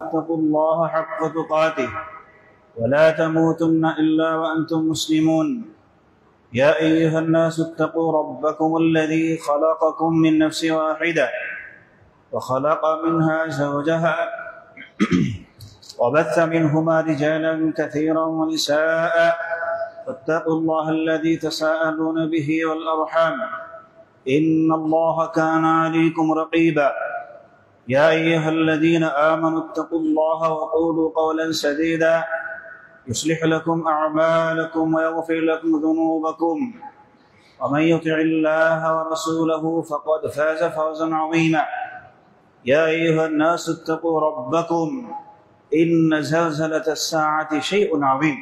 اتقوا الله حق تقاته ولا تموتن إلا وأنتم مسلمون يا أيها الناس اتقوا ربكم الذي خلقكم من نفس واحدة وخلق منها زوجها وبث منهما رجالا كثيرا ونساء فاتقوا الله الذي تساءلون به والأرحام إن الله كان عليكم رقيبا يا أيها الذين آمنوا اتقوا الله وقولوا قولا سديدا يصلح لكم أعمالكم ويغفر لكم ذنوبكم ومن يطع الله ورسوله فقد فاز فوزا عظيما يا أيها الناس اتقوا ربكم إن زلزلة الساعة شيء عظيم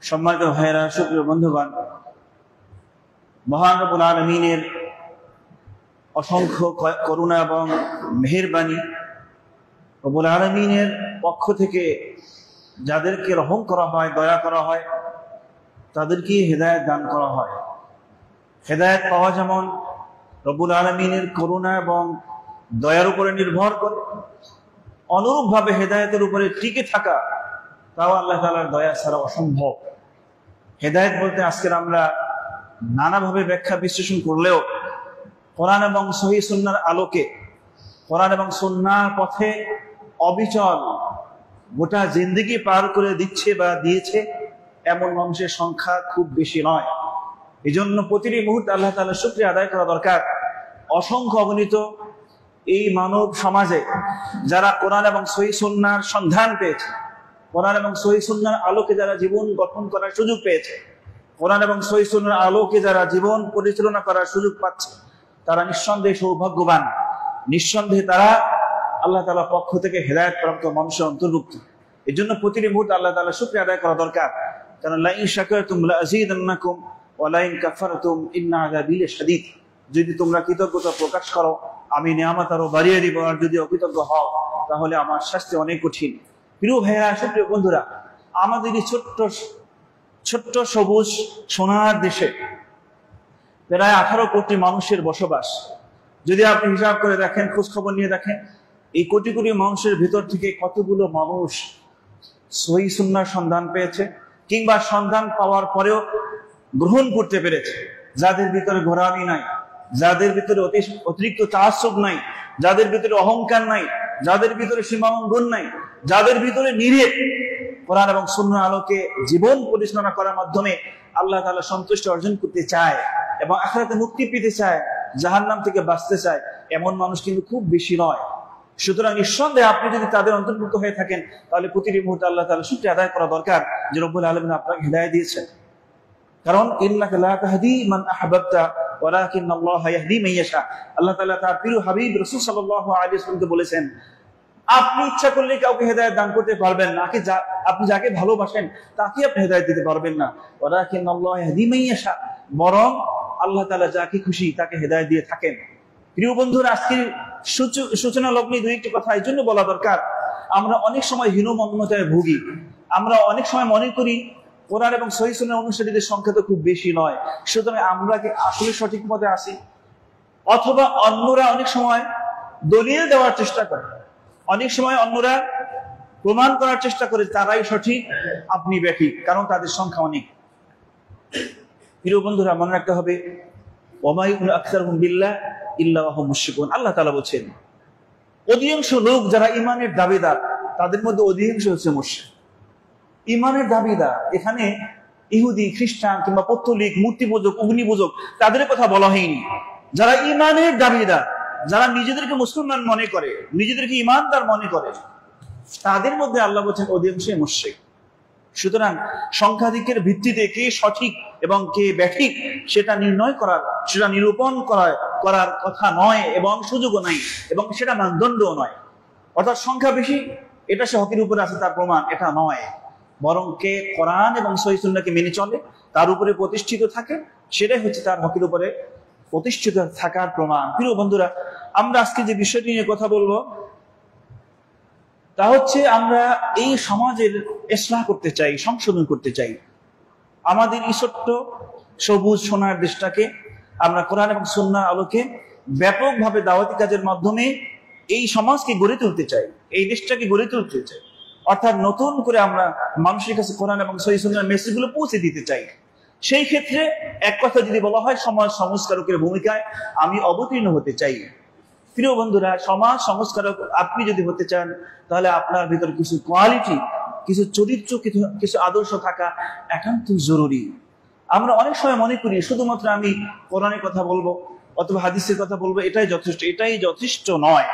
সম্মানিত ভাইরা, সুপ্রিয় বন্ধুগণ, মহান রব্বুল আলামিনের অসংখ্য করুণা এবং মেহেরবানি, রব্বুল আলামিনের পক্ষ থেকে যাদেরকে রহম করা হয়, দয়া করা হয়, তাদেরকে হেদায়েত দান করা হয়। হেদায়েত পাওয়া যেমন রব্বুল আলামিনের করুণা এবং দয়ার উপরে নির্ভর করে, অনুরূপভাবে হেদায়েতের উপরে টিকে থাকা তাও আল্লাহ তাআলার দয়া ছাড়া অসম্ভব। হেদায়েত বলতে আজকের আমরা নানাভাবে ব্যাখ্যা বিশ্লেষণ করলেও কোরআন এবং সহিহ সুন্নাহর আলোকে, কোরআন এবং সুন্নাহর পথে অবিচল গোটা জিন্দেগি পার করে দিচ্ছে বা দিয়েছে এমন মানুষের সংখ্যা খুব বেশি নয়। এই জন্য প্রতিটি মুহূর্তে আল্লাহ তাআলার শুকরিয়া আদায় করা দরকার। অসংখ্য অগণিত এই মানব সমাজে যারা কোরআন এবং সহিহ সুন্নাহর সন্ধান পেয়েছে, কোরআন এবং সহিহ সুন্নাহর আলোকে যারা জীবন গঠন করার সুযোগ পেয়েছে, কোরআন এবং সহিহ সুন্নাহর আলোকে যারা জীবন পরিচালনা করার সুযোগ পাচ্ছে, তারা নিঃসন্দেহে সৌভাগ্যবান। নিঃসন্দেহে তারা আল্লাহ তাআলার পক্ষ থেকে হেদায়েত প্রাপ্ত মানুষের অন্তর্ভুক্ত। এই জন্য প্রতিটি মুহূর্তে আল্লাহ তাআলার শুকরিয়া আদায় করা দরকার। কারণ লা ইন শাকারতুম লা আযীদান্নাকুম ওয়া লা ইন কাফারতুম ইন্না আযাবি লাশাদীদ। যদি তোমরা কৃতজ্ঞতা প্রকাশ করো আমি নিয়ামত আরো বাড়িয়ে দিব, আর যদি অকৃতজ্ঞ হও তাহলে আমার শাস্তি অনেক কঠিন। প্রিয় ভাইরা, সুপ্রিয় বন্ধুরা, আমাদের এই ছোট্ট সবুজ সোনার দেশে প্রায় 18 কোটি মানুষের বসবাস। যদি আপনি হিসাব করে দেখেন, খোঁজ খবর নিয়ে দেখেন, এই কোটি কোটি মানুষের ভিতর থেকে কতগুলো মানুষ সহিহ সুন্নাহর সন্ধান পেয়েছে, কিংবা সন্ধান পাওয়ার পরেও গ্রহণ করতে পেরেছে, যাদের ভিতরে গোঁড়ামি নাই, যাদের ভিতরে অতিরিক্ত তাআসসুব নাই, যাদের ভিতরে অহংকার নাই, যাদের ভিতরে সীমালঙ্ঘন নাই, যাদের ভিতরে নিরেট কোরআন এবং সুন্নাহর আলোকে জীবন পরিচালনা করার মাধ্যমে আল্লাহ তাআলা সন্তুষ্টি অর্জন করতে চায় এবং আখিরাতে মুক্তি পেতে চায়, জাহান্নাম থেকে বাঁচতে চায়, এমন মানুষ কিন্তু খুব বেশি নয়। সুতরাং নিঃসন্দেহে আপনি যদি তাদের অন্তর্ভুক্ত হয়ে থাকেন তাহলে প্রতিটি মুহূর্তে আল্লাহ তাআলা শুকরিয়া আদায় করা দরকার যে রব্বুল আলামিন আপনাকে হিদায়াত দিয়েছেন। কারণ ইন্নাকা লা তাহদি মান আহবাবতা ওয়ালাকিন্নাল্লাহা ইয়াহদি মান ইয়াশা। আল্লাহ তাআলা তার প্রিয় হাবিব রাসূল সাল্লাল্লাহু আলাইহি ওয়াসাল্লামকে বলেছেন, আপনি ইচ্ছা করলে কাউকে হেদায়েত দান করতে পারবেন না, আপনি যাকে ভালোবাসেন তাকে আপনি হেদায়েত দিতে পারবেন না। ওয়ালাকিন্নাল্লাহা ইয়াহদি মান ইয়াশা, বরং আল্লাহ তাআলা যাকে খুশি তাকে হেদায়েত দিয়ে থাকেন। প্রিয় বন্ধুরা, আজকের সূচনা লগ্নে দুই একটি কথা এই জন্য বলা দরকার। আমরা অনেক সময় হীনমন্যতায় ভুগি। আমরা অনেক সময় মনে করি কোরআন এবং সহিহ সুন্নাহর অনুসারীদের সংখ্যা তো খুব বেশি নয়, সুতরাং আমরা কি আসলে সঠিক পথে আছি? অথবা অন্যরা অনেক সময় দলিল দেওয়ার চেষ্টা করে, অনেক সময় অন্যরা প্রমাণ করার চেষ্টা করে তারাই সঠিক, আপনি ব্যাঠিক, কারণ তাদের সংখ্যা অনেক। প্রিয় বন্ধুরা, মনে রাখতে হবে ওয়া ইউমিনু আকসারুহুম বিল্লাহ ইল্লা ওয়া হুম মুশরিকুন। আল্লাহ তাআলা বলেন, অধিকাংশ লোক যারা ঈমানের দাবিদার তাদের মধ্যে অধিকাংশ হচ্ছে মুশরিক। ঈমানের দাবিদার এখানে ইহুদি, খ্রিস্টান কিংবা পৌত্তলিক, মূর্তি পূজক, অগ্নি পূজক তাদের কথা বলা হয়নি। যারা ঈমানের দাবিদার, যারা নিজেদেরকে মুসলমান মনে করে, নিজেদেরকে ঈমানদার মনে করে, তাদের মধ্যে আল্লাহ বলেন অধিকাংশই মুশরিক। সুতরাং সংখ্যাধিকের ভিত্তিতে কে সঠিক এবং কে ব্যাঠিক সেটা নির্ণয় করার, সেটা নিরূপণ করার কথা নয় এবং সুযোগও নাই, এবং সেটা মানদণ্ডও নয়। অর্থাৎ সংখ্যা বেশি এটা সে হকের উপরে আছে তার প্রমাণ এটা নয়, বরং কে কোরআন এবং সহিহ সুন্নাহকে মেনে চলে, তার উপরে প্রতিষ্ঠিত থাকে, সেটাই হচ্ছে তার হকের উপরে প্রতিষ্ঠিত থাকার প্রমাণ। প্রিয় বন্ধুরা, আমরা আজকে যে বিষয়টি নিয়ে কথা বলবো তা হচ্ছে আমরা এই সমাজের ইসলাহ করতে চাই, সংশোধন করতে চাই। আমাদের এই ছোট্ট সবুজ সোনার দেশটাকে আমরা কোরআন এবং সুন্নাহর আলোকে ব্যাপকভাবে দাওয়াতি কাজের মাধ্যমে এই সমাজকে গড়ে তুলতে চাই, এই দেশটাকে গড়ে তুলতে চাই, অর্থাৎ নতুন করে আমরা মানুষের কাছে কোরআন এবং সহিহ সুন্নাহর মেসেজগুলো পৌঁছে দিতে চাই। সেই ক্ষেত্রে এক কথা যদি বলা হয়, সমাজ সংস্কারকের ভূমিকায় আমি অবতীর্ণ হতে চাই। প্রিয় বন্ধুরা, সমাজ সংস্কারক আপনি যদি হতে চান, তাহলে আপনার ভিতরে কিছু কোয়ালিটি, কিছু চরিত্র, কিছু আদর্শ থাকা একান্ত জরুরি। আমরা অনেক সময় মনে করি শুধুমাত্র আমি কোরআনের কথা বলবো অথবা হাদিসের কথা বলবো, এটাই যথেষ্ট। এটাই যথেষ্ট নয়।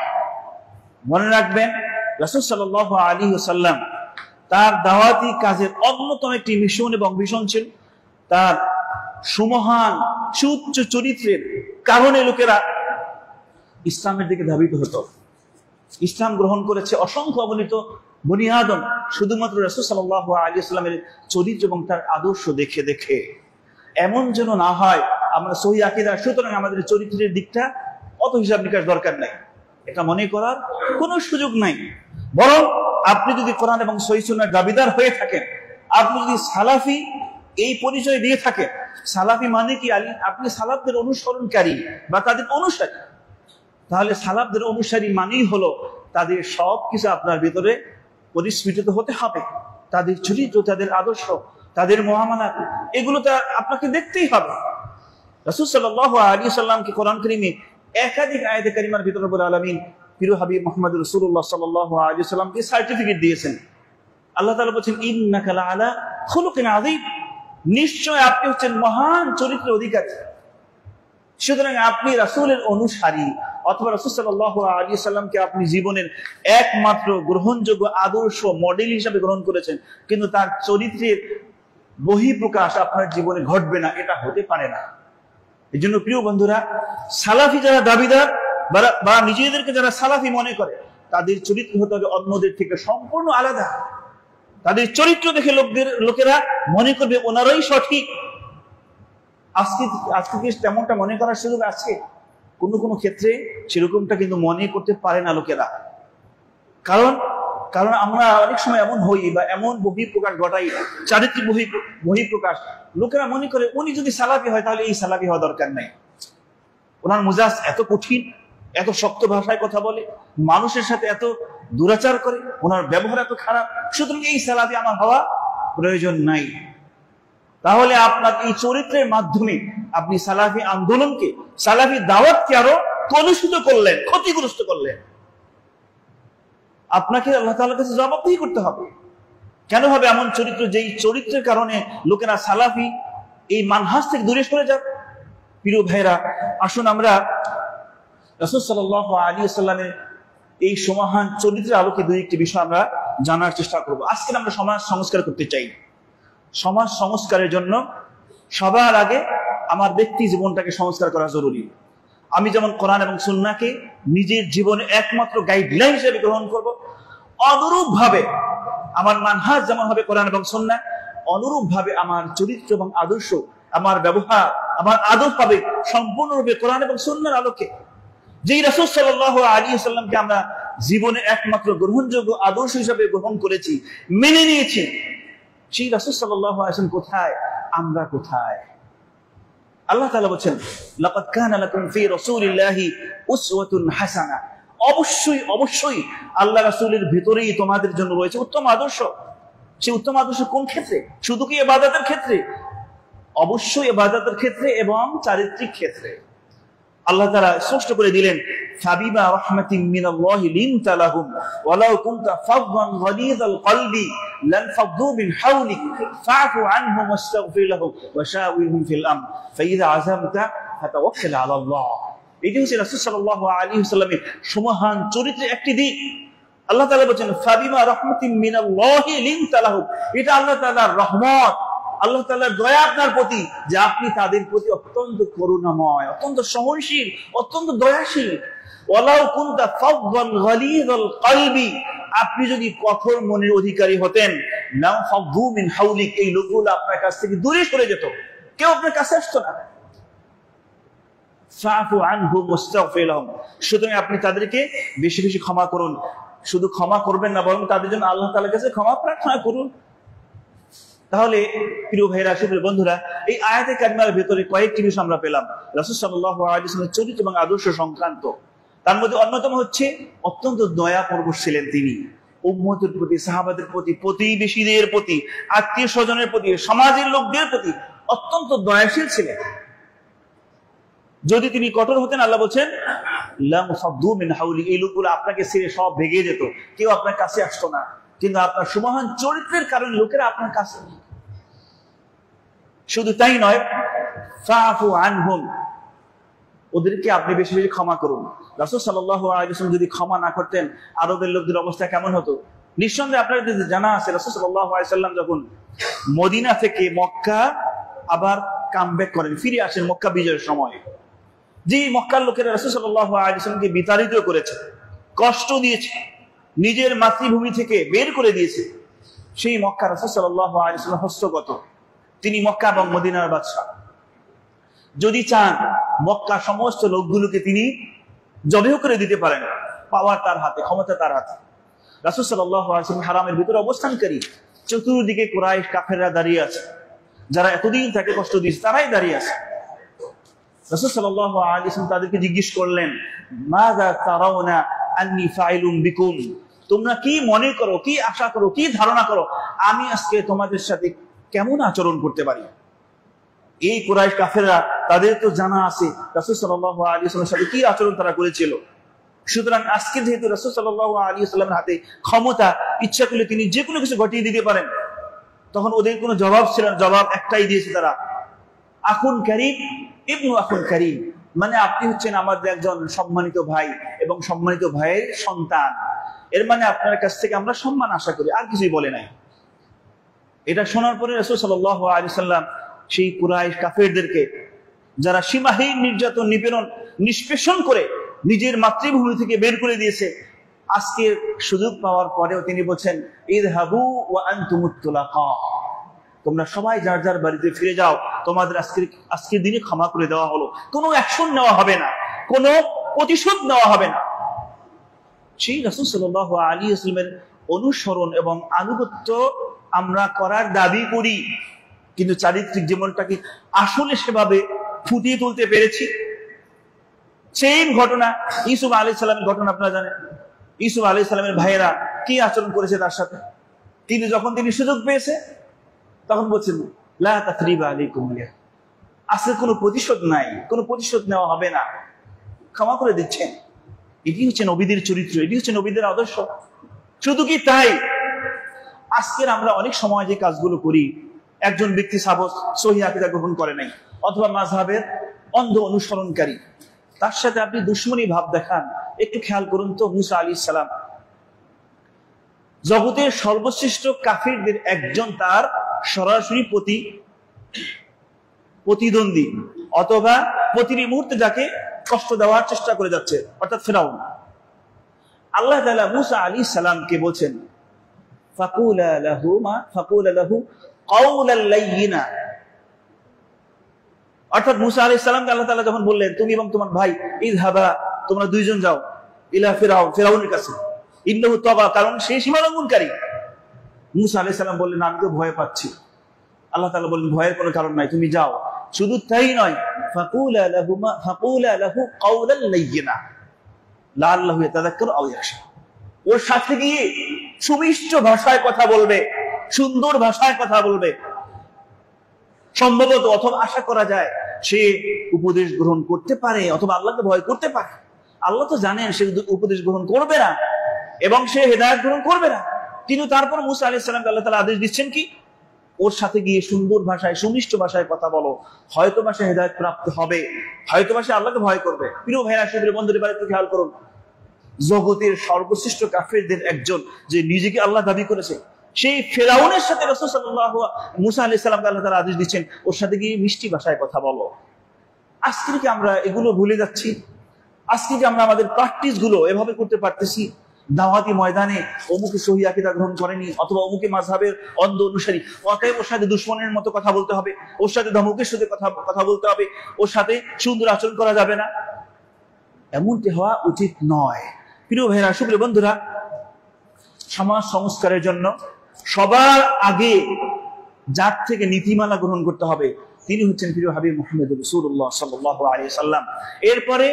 মনে রাখবেন, রাসূল সাল্লাল্লাহু আলাইহি ওয়াসাল্লাম তার দাওয়াতি কাজের অন্যতম একটি মিশন এবং ভিশন ছিল, তার সুমহান সুউচ্চ চরিত্রের কারণে লোকেরা ইসলামের দিকে ধাবিত হতো। ইসলাম গ্রহণ করেছে অসংখ্য অগণিত বনি আদম শুধুমাত্র রাসূল সাল্লাল্লাহু আলাইহি ওয়াসাল্লামের চরিত্র এবং তার আদর্শ দেখে দেখে। এমন যেন না হয় আমরা সহিহ আকীদা, সুতরাং আমাদের চরিত্রের দিকটা অত হিসাব নিকাশ দরকার নাই, এটা মনে করার কোনো সুযোগ নাই। বরং আপনি যদি কোরআন এবং সহিহ সুন্নাহর দাবিদার হয়ে থাকেন, আপনি যদি সালাফি এই পরিচয় দিয়ে থাকেন, সালাফি মানে কি? আপনি সালাফদের অনুসরণকারী বা তাদের অনুসারী, তাহলে সালাফদের অনুসারী মানেই হলো তাদের সব কিছু আপনার ভিতরে পরিস্ফুটিত হতে হবে। তাদের চরিত্র, তাদের আদর্শ, তাদের মুআমালাত, এগুলো তো আপনাকে দেখতেই হবে। রাসূল সাল্লাল্লাহু আলাইহি ওয়াসাল্লামকে কোরআন কারীমে একাধিক আয়াতে কারিমার ভিতরে রব্বুল আলামিন প্রিয় হাবিব মুহাম্মদ রাসূলুল্লাহ সাল্লাল্লাহু আলাইহি ওয়াসাল্লামকে সার্টিফিকেট দিয়েছেন। আল্লাহ তাআলা বলেছেন, ইন্নাকা লাআলা খুলুকিন আযীম, নিশ্চয় আপনি হচ্ছেন মহান চরিত্রের অধিকারী। সুতরাং আপনি রাসূলের অনুসারী অথবা রাসূল সাল্লাল্লাহু আলাইহি ওয়াসাল্লামকে আপনি জীবনের একমাত্র গ্রহণযোগ্য আদর্শ মডেল হিসেবে গ্রহণ করেছেন, কিন্তু তার চরিত্রের বহিঃপ্রকাশ আপনার জীবনে ঘটবে না, এটা হতে পারে না। এই জন্য প্রিয় বন্ধুরা, সালাফি যারা দাবিদার বা নিজেদেরকে যারা সালাফি মনে করে, তাদের চরিত্র হতে হবে অন্যদের থেকে সম্পূর্ণ আলাদা। তাদের চরিত্র দেখে লোকেরা মনে করবে ওনারাই সঠিক। আজকে কি তেমনটা মনে করার সুযোগ আছে? কোনো ক্ষেত্রে সেরকমটা কিন্তু মনে করতে পারে না লোকেরা। কারণ আমরা অনেক সময় এমন হই বা এমন বহিঃপ্রকাশ ঘটাই, চারিত্রিক বহিঃপ্রকাশ, লোকেরা মনে করে উনি যদি সালাফি হয় তাহলে এই সালাফি হওয়া দরকার নাই। ওনার মুজাজ এত কঠিন, এত শক্ত ভাষায় কথা বলে, মানুষের সাথে এত দুরাচার করে, ওনার ব্যবহার এত খারাপ, সুতরাং এই সালাফি আমার হওয়া প্রয়োজন নাই। তাহলে আপনার এই চরিত্রের মাধ্যমে আপনি সালাফি আন্দোলনকে, সালাফি দাওয়াতকে আরো কলুষিত করলেন, ক্ষতিগ্রস্ত করলেন। আপনাকে আল্লাহ তাআলার কাছে জবাবদিহি করতে হবে। কেন হবে এমন চরিত্র, যেই চরিত্রের কারণে লোকেরা সালাফি এই মানহাজ থেকে দূরে সরে যাবে? প্রিয় ভাইরা, আসুন আমরা রাসূল সাল্লাল্লাহু আলাইহি ওয়াসাল্লামের এই সমাহান চরিত্রের আলোকে দুই একটি বিষয় আমরা জানার চেষ্টা করব। আজকে আমরা সমাজ সংস্কার করতে চাই। সমাজ সংস্কারের জন্য সবার আগে আমার ব্যক্তি জীবনটাকে সংস্কার করা জরুরি। আমি যেমন কোরআন এবং সুন্নাহকে নিজের জীবনে একমাত্র গাইডলাইন হিসেবে গ্রহণ করব, অনুরূপ ভাবে আমার মানহাজ যেমন হবে কোরআন এবং সুন্নাহ, অনুরূপ ভাবে আমার চরিত্র এবং আদর্শ, আমার ব্যবহার, আমার আদব হবে সম্পূর্ণরূপে কোরআন এবং সুন্নাহর আলোকে। যেই রাসূল সাল্লাল্লাহু আলাইহি ওয়াসাল্লামকে আমরা জীবনে একমাত্র গ্রহণযোগ্য আদর্শ হিসেবে গ্রহণ করেছি, মেনে নিয়েছি, সেই রাসূল সাল্লাল্লাহু আলাইহি ওয়াসাল্লাম কোথায়, আমরা কোথায়? আল্লাহ তাআলা বলেন, লাকাদ কানা লাকুম ফি রাসূলিল্লাহি উসওয়াতুন হাসানাহ, অবশ্যই আল্লাহ রাসূলের ভিতরেই তোমাদের জন্য রয়েছে উত্তম আদর্শ। সেই উত্তম আদর্শ কোন ক্ষেত্রে? শুধু কি ইবাদতের ক্ষেত্রে? অবশ্যই ইবাদতের ক্ষেত্রে এবং চারিত্রিক ক্ষেত্রে। আল্লাহ তাআলা স্পষ্ট করে দিলেন, ফাবিমা রাহমাতিন মিনাল্লাহি লিনতা লাহুম ওয়ালাউ কুনতা ফাযযান গালিযাল কলবি লানফাদু মিন হাওলিক ফা'ফু আনহুম ওয়াস্তাগফির লাহুম ওয়া শাওয়িরহুম ফিল আমর ফাইযা আযামতা ফাতাওয়াক্কাল আলাল্লাহ। এটি হচ্ছে রাসূল সাল্লাল্লাহু আলাইহি ওয়াসাল্লামের সুমহান চরিত্রের একটি দিক। আল্লাহ তাআলা বলেন, ফাবিমা রাহমাতিন মিনাল্লাহি লিনতা লাহুম, এটা আল্লাহ তাআলার রহমত, আল্লাহ তাআলার দয়া আপনার প্রতি, যে আপনি তাদের প্রতি অত্যন্ত করুণাময়, অত্যন্ত সহনশীল, অত্যন্ত দয়াশীল। ওয়ালাউ কুনতা ফাযযান গালিযাল কলবি, আপনি যদি কঠোর মনের অধিকারী হতেন, লাম ফাযু মিন হাওলিক, এই লোকগুলো আপনার কাছ থেকে দূরে সরে যেত, কেউ আপনার কাছে আসতো না। ফা'ফু আনহুম ওয়াস্তাগফির লাহুম, সুতরাং আপনি তাদেরকে বেশি বেশি ক্ষমা করুন। শুধু ক্ষমা করবেন না, বরং তাদের জন্য আল্লাহ তাআলার কাছে ক্ষমা প্রার্থনা করুন। তাহলে প্রিয় ভাইরা, সুপ্রিয় বন্ধুরা, এই আয়াতে কারিমার ভেতরে কয়েকটি বিষয় আমরা পেলাম রাসূল সাল্লাল্লাহু আলাইহি ওয়াসাল্লামের চরিত্র এবং আদর্শ সংক্রান্ত। তার মধ্যে অন্যতম হচ্ছে অত্যন্ত দয়া পরবশ ছিলেন তিনি উম্মতের প্রতি, সাহাবাদের প্রতি, প্রতিবেশীদের প্রতি, আত্মীয় স্বজনের প্রতি, সমাজের লোকদের প্রতি অত্যন্ত দয়াশীল ছিলেন। যদি তিনি কঠোর হতেন, আল্লাহ বলছেন এই লোকগুলো আপনাকে ছেড়ে সব ভেগে যেত, কেউ আপনার কাছে আসতো না। কিন্তু আপনার সুমহান চরিত্রের কারণে লোকেরা আপনার কাছে। শুধু তাই নয়, ফাআফু আনহুম, ওদেরকে আপনি বেশি বেশি ক্ষমা করুন। রাসূল সাল্লাল্লাহু আলাইহি ওয়াসাল্লাম যদি ক্ষমা না করতেন, আরবের লোকদের অবস্থা কেমন হতো? নিঃসন্দেহে আপনাদের জানা আছে, রাসূল সাল্লাল্লাহু আলাইহি ওয়াসাল্লাম যখন মদিনা থেকে মক্কা আবার কামব্যাক করেন, ফিরে আসেন মক্কা বিজয়ের সময়, যে মক্কার লোকেরা রাসূল সাল্লাল্লাহু আলাইহি ওয়াসাল্লামকে বিতাড়িত করেছে, কষ্ট দিয়েছে, নিজের মাতৃভূমি থেকে বের করে দিয়েছে, সেই মক্কা রাসূল সাল্লাল্লাহু আলাইহি ওয়াসাল্লাম হস্তগত। তিনি মক্কা এবং মদিনার বাদশা। যদি চান মক্কা সমস্ত লোকগুলোকে তিনি জবেহ করে দিতে পারেন, পাওয়ার তার হাতে, ক্ষমতা তার হাতে। রাসূল সাল্লাল্লাহু আলাইহি ওয়াসাল্লাম হারামের ভিতরে অবস্থানকারী, চতুর্দিকে কুরাইশ কাফেররা দাঁড়িয়ে আছে, যারা এতদিন তাকে কষ্ট দিয়েছে তারাই দাঁড়িয়ে আছে। রাসূল সাল্লাল্লাহু আলাইহি ওয়াসাল্লাম তাদেরকে জিজ্ঞেস করলেন, মাযা তারাউনা আন্নী ফাইলুম বিকুম, তোমরা কি মনে করো, কি আশা করো, কি ধারণা করো আমি আজকে তোমাদের সাথে কেমন আচরণ করতে পারি? এই কুরাইশ কাফেররা, তাদের তো জানা আছে রাসূল সাল্লাল্লাহু আলাইহি ওয়াসাল্লামের সাথে কি আচরণ তারা করেছিল। সুতরাং আজকে যেহেতু রাসূল সাল্লাল্লাহু আলাইহি ওয়াসাল্লামের হাতে ক্ষমতা, ইচ্ছা করলে তিনি যে কোনো কিছু ঘটিয়ে দিতে পারেন, তখন ওদের কোনো জবাব ছিল না। জবাব একটাই দিয়েছে তারা, আখুন কারীম ইবনু আখুন কারীম, মানে আপনি হচ্ছেন আমাদের একজন সম্মানিত ভাই এবং সম্মানিত ভাইয়ের সন্তান, এর মানে আপনার কাছ থেকে আমরা সম্মান আশা করি, আর কিছুই বলে নাই। এটা শোনার পরে রাসূল সাল্লাল্লাহু আলাইহি ওয়াসাল্লাম সেই কুরাইশ কাফেরদেরকে, যারা সীমাহীন নির্যাতন, নিপীড়ন, নিষ্পেষণ করে নিজের মাতৃভূমি থেকে বের করে দিয়েছে, আজকে সুযোগ পাওয়ার পরেও তিনি বলছেন, ইযহাবু ওয়া আনতুমুত তুলাকা, তোমরা সবাই যার যার বাড়িতে ফিরে যাও, তোমাদের আজকের দিনে ক্ষমা করে দেওয়া হলো, কোনো অ্যাকশন নেওয়া হবে না, কোনো প্রতিশোধ নেওয়া হবে না। সেই রাসূল সাল্লাল্লাহু আলাইহি ওয়াসাল্লামের অনুসরণ এবং আনুগত্য আমরা করার দাবি করি, কিন্তু চারিত্রিক জীবনটাকে আসলে সেভাবে ফুটিয়ে তুলতে পেরেছি? সেম ঘটনা ইউসুফ আলাইহিস সালামের ঘটনা আপনারা জানেন। ইউসুফ আলাইহিস সালামের ভাইয়েরা কি আচরণ করেছে তার সাথে। যখন তিনি সুযোগ পেয়েছে তখন বলছেন, লা তাসরিবা আলাইকুম, আজকে কোনো প্রতিশোধ নাই, কোনো প্রতিশোধ নেওয়া হবে না, ক্ষমা করে দিচ্ছেন। এটি হচ্ছে নবীদের চরিত্র, এটি হচ্ছে নবীদের আদর্শ। শুধু কি তাই, আজকের আমরা অনেক সময় যে কাজগুলো করি, একজন ব্যক্তি সাপোজ সহিহ আকীদা গ্রহণ করে নাই, অথবা মাযহাবের অন্ধ অনুসরণকারী, তার সাথে আপনি দুশমনী ভাব দেখান। একটু খেয়াল করুন তো, মুসা আলাইহিস সালাম জগতের সর্বশ্রেষ্ঠ কাফিরদের একজন, তার সরাসরি প্রতিদ্বন্দ্বী অথবা প্রতিটি মুহূর্তে যাকে কষ্ট দেওয়ার চেষ্টা করে যাচ্ছে, অর্থাৎ ফিরাউন। আল্লাহ তাআলা মুসা আলাইহিস সালামকে বলছেন, ফাকুলা লাহু কাওলাল লাইয়িনা, অর্থাৎ মুসা আলাইহিস সালামকে আল্লাহ তাআলা যখন বললেন, তুমি এবং তোমার ভাই ইযহাবা, তোমরা দুইজন যাও, ইলা ফিরাউনের কাছে, ইন্নাহু তাগা, কারণ সে সীমালঙ্ঘনকারী। মুসা আলাইহিস সালাম বললেন, আমি তো ভয় পাচ্ছি। আল্লাহ তাআলা বললেন, ভয়ের কোনো কারণ নাই, তুমি যাও। শুধু তাই নয়, ফাকুলা লাহু কাওলাল লাইয়িনা লাআল্লাহু ইয়াতাযাক্কারু আও ইয়াখশা, ওর সাথে গিয়ে সুমিষ্ট ভাষায় কথা বলবে, সুন্দর ভাষায় কথা বলবে, সম্ভবত অথবা আশা করা যায় সে উপদেশ গ্রহণ করতে পারে অথবা আল্লাহকে ভয় করতে পারে। আল্লাহ তো জানেন সে উপদেশ গ্রহণ করবে না এবং সে হেদায়েত গ্রহণ করবে না, কিন্তু তারপর মুসা আলাইহিস সালামকে আল্লাহ তাআলা আদেশ দিচ্ছেন কি, ওর সাথে গিয়ে সুন্দর ভাষায়, সুমিষ্ট ভাষায় কথা বলো, হয়তো বা সে হেদায়েত প্রাপ্ত হবে, হয়তো বা সে আল্লাহকে ভয় করবে। প্রিয় ভাইরা, সুপ্রিয় বন্ধুরা, একটু খেয়াল করুন, জগতের সর্বশ্রেষ্ঠ কাফেরদের একজন, যে নিজেকে আল্লাহ দাবি করেছে, সেই ফেরাউনের সাথে রাসূল সাল্লাল্লাহু মুসা আলাইহিস সালামকে আল্লাহ তাআলা আদেশ দিচ্ছেন, ওর সাথে গিয়ে মিষ্টি ভাষায় কথা বলো। আজকে কি আমরা এগুলো ভুলে যাচ্ছি? আজকে কি আমরা আমাদের প্র্যাকটিস গুলো এভাবে করতে পারতেছি? দাওয়াতি ময়দানে অমুকে সহিহ আকীদা গ্রহণ করেনি, অথবা অমুকে মাযহাবের অন্ধ অনুসারী, অতএব ওর সাথে দুশমনের মতো কথা বলতে হবে, ওর সাথে ধমকের সাথে কথা বলতে হবে, ওর সাথে সুন্দর আচরণ করা যাবে না, এমনটি হওয়া উচিত নয়। প্রিয় ভাইরা, সুপ্রিয় বন্ধুরা, সমাজ সংস্কারের জন্য সবার আগে যার থেকে নীতিমালা গ্রহণ করতে হবে তিনি হচ্ছেন প্রিয় হাবিব মুহাম্মদ রাসূলুল্লাহ সাল্লাল্লাহু আলাইহি সাল্লাম। এরপরে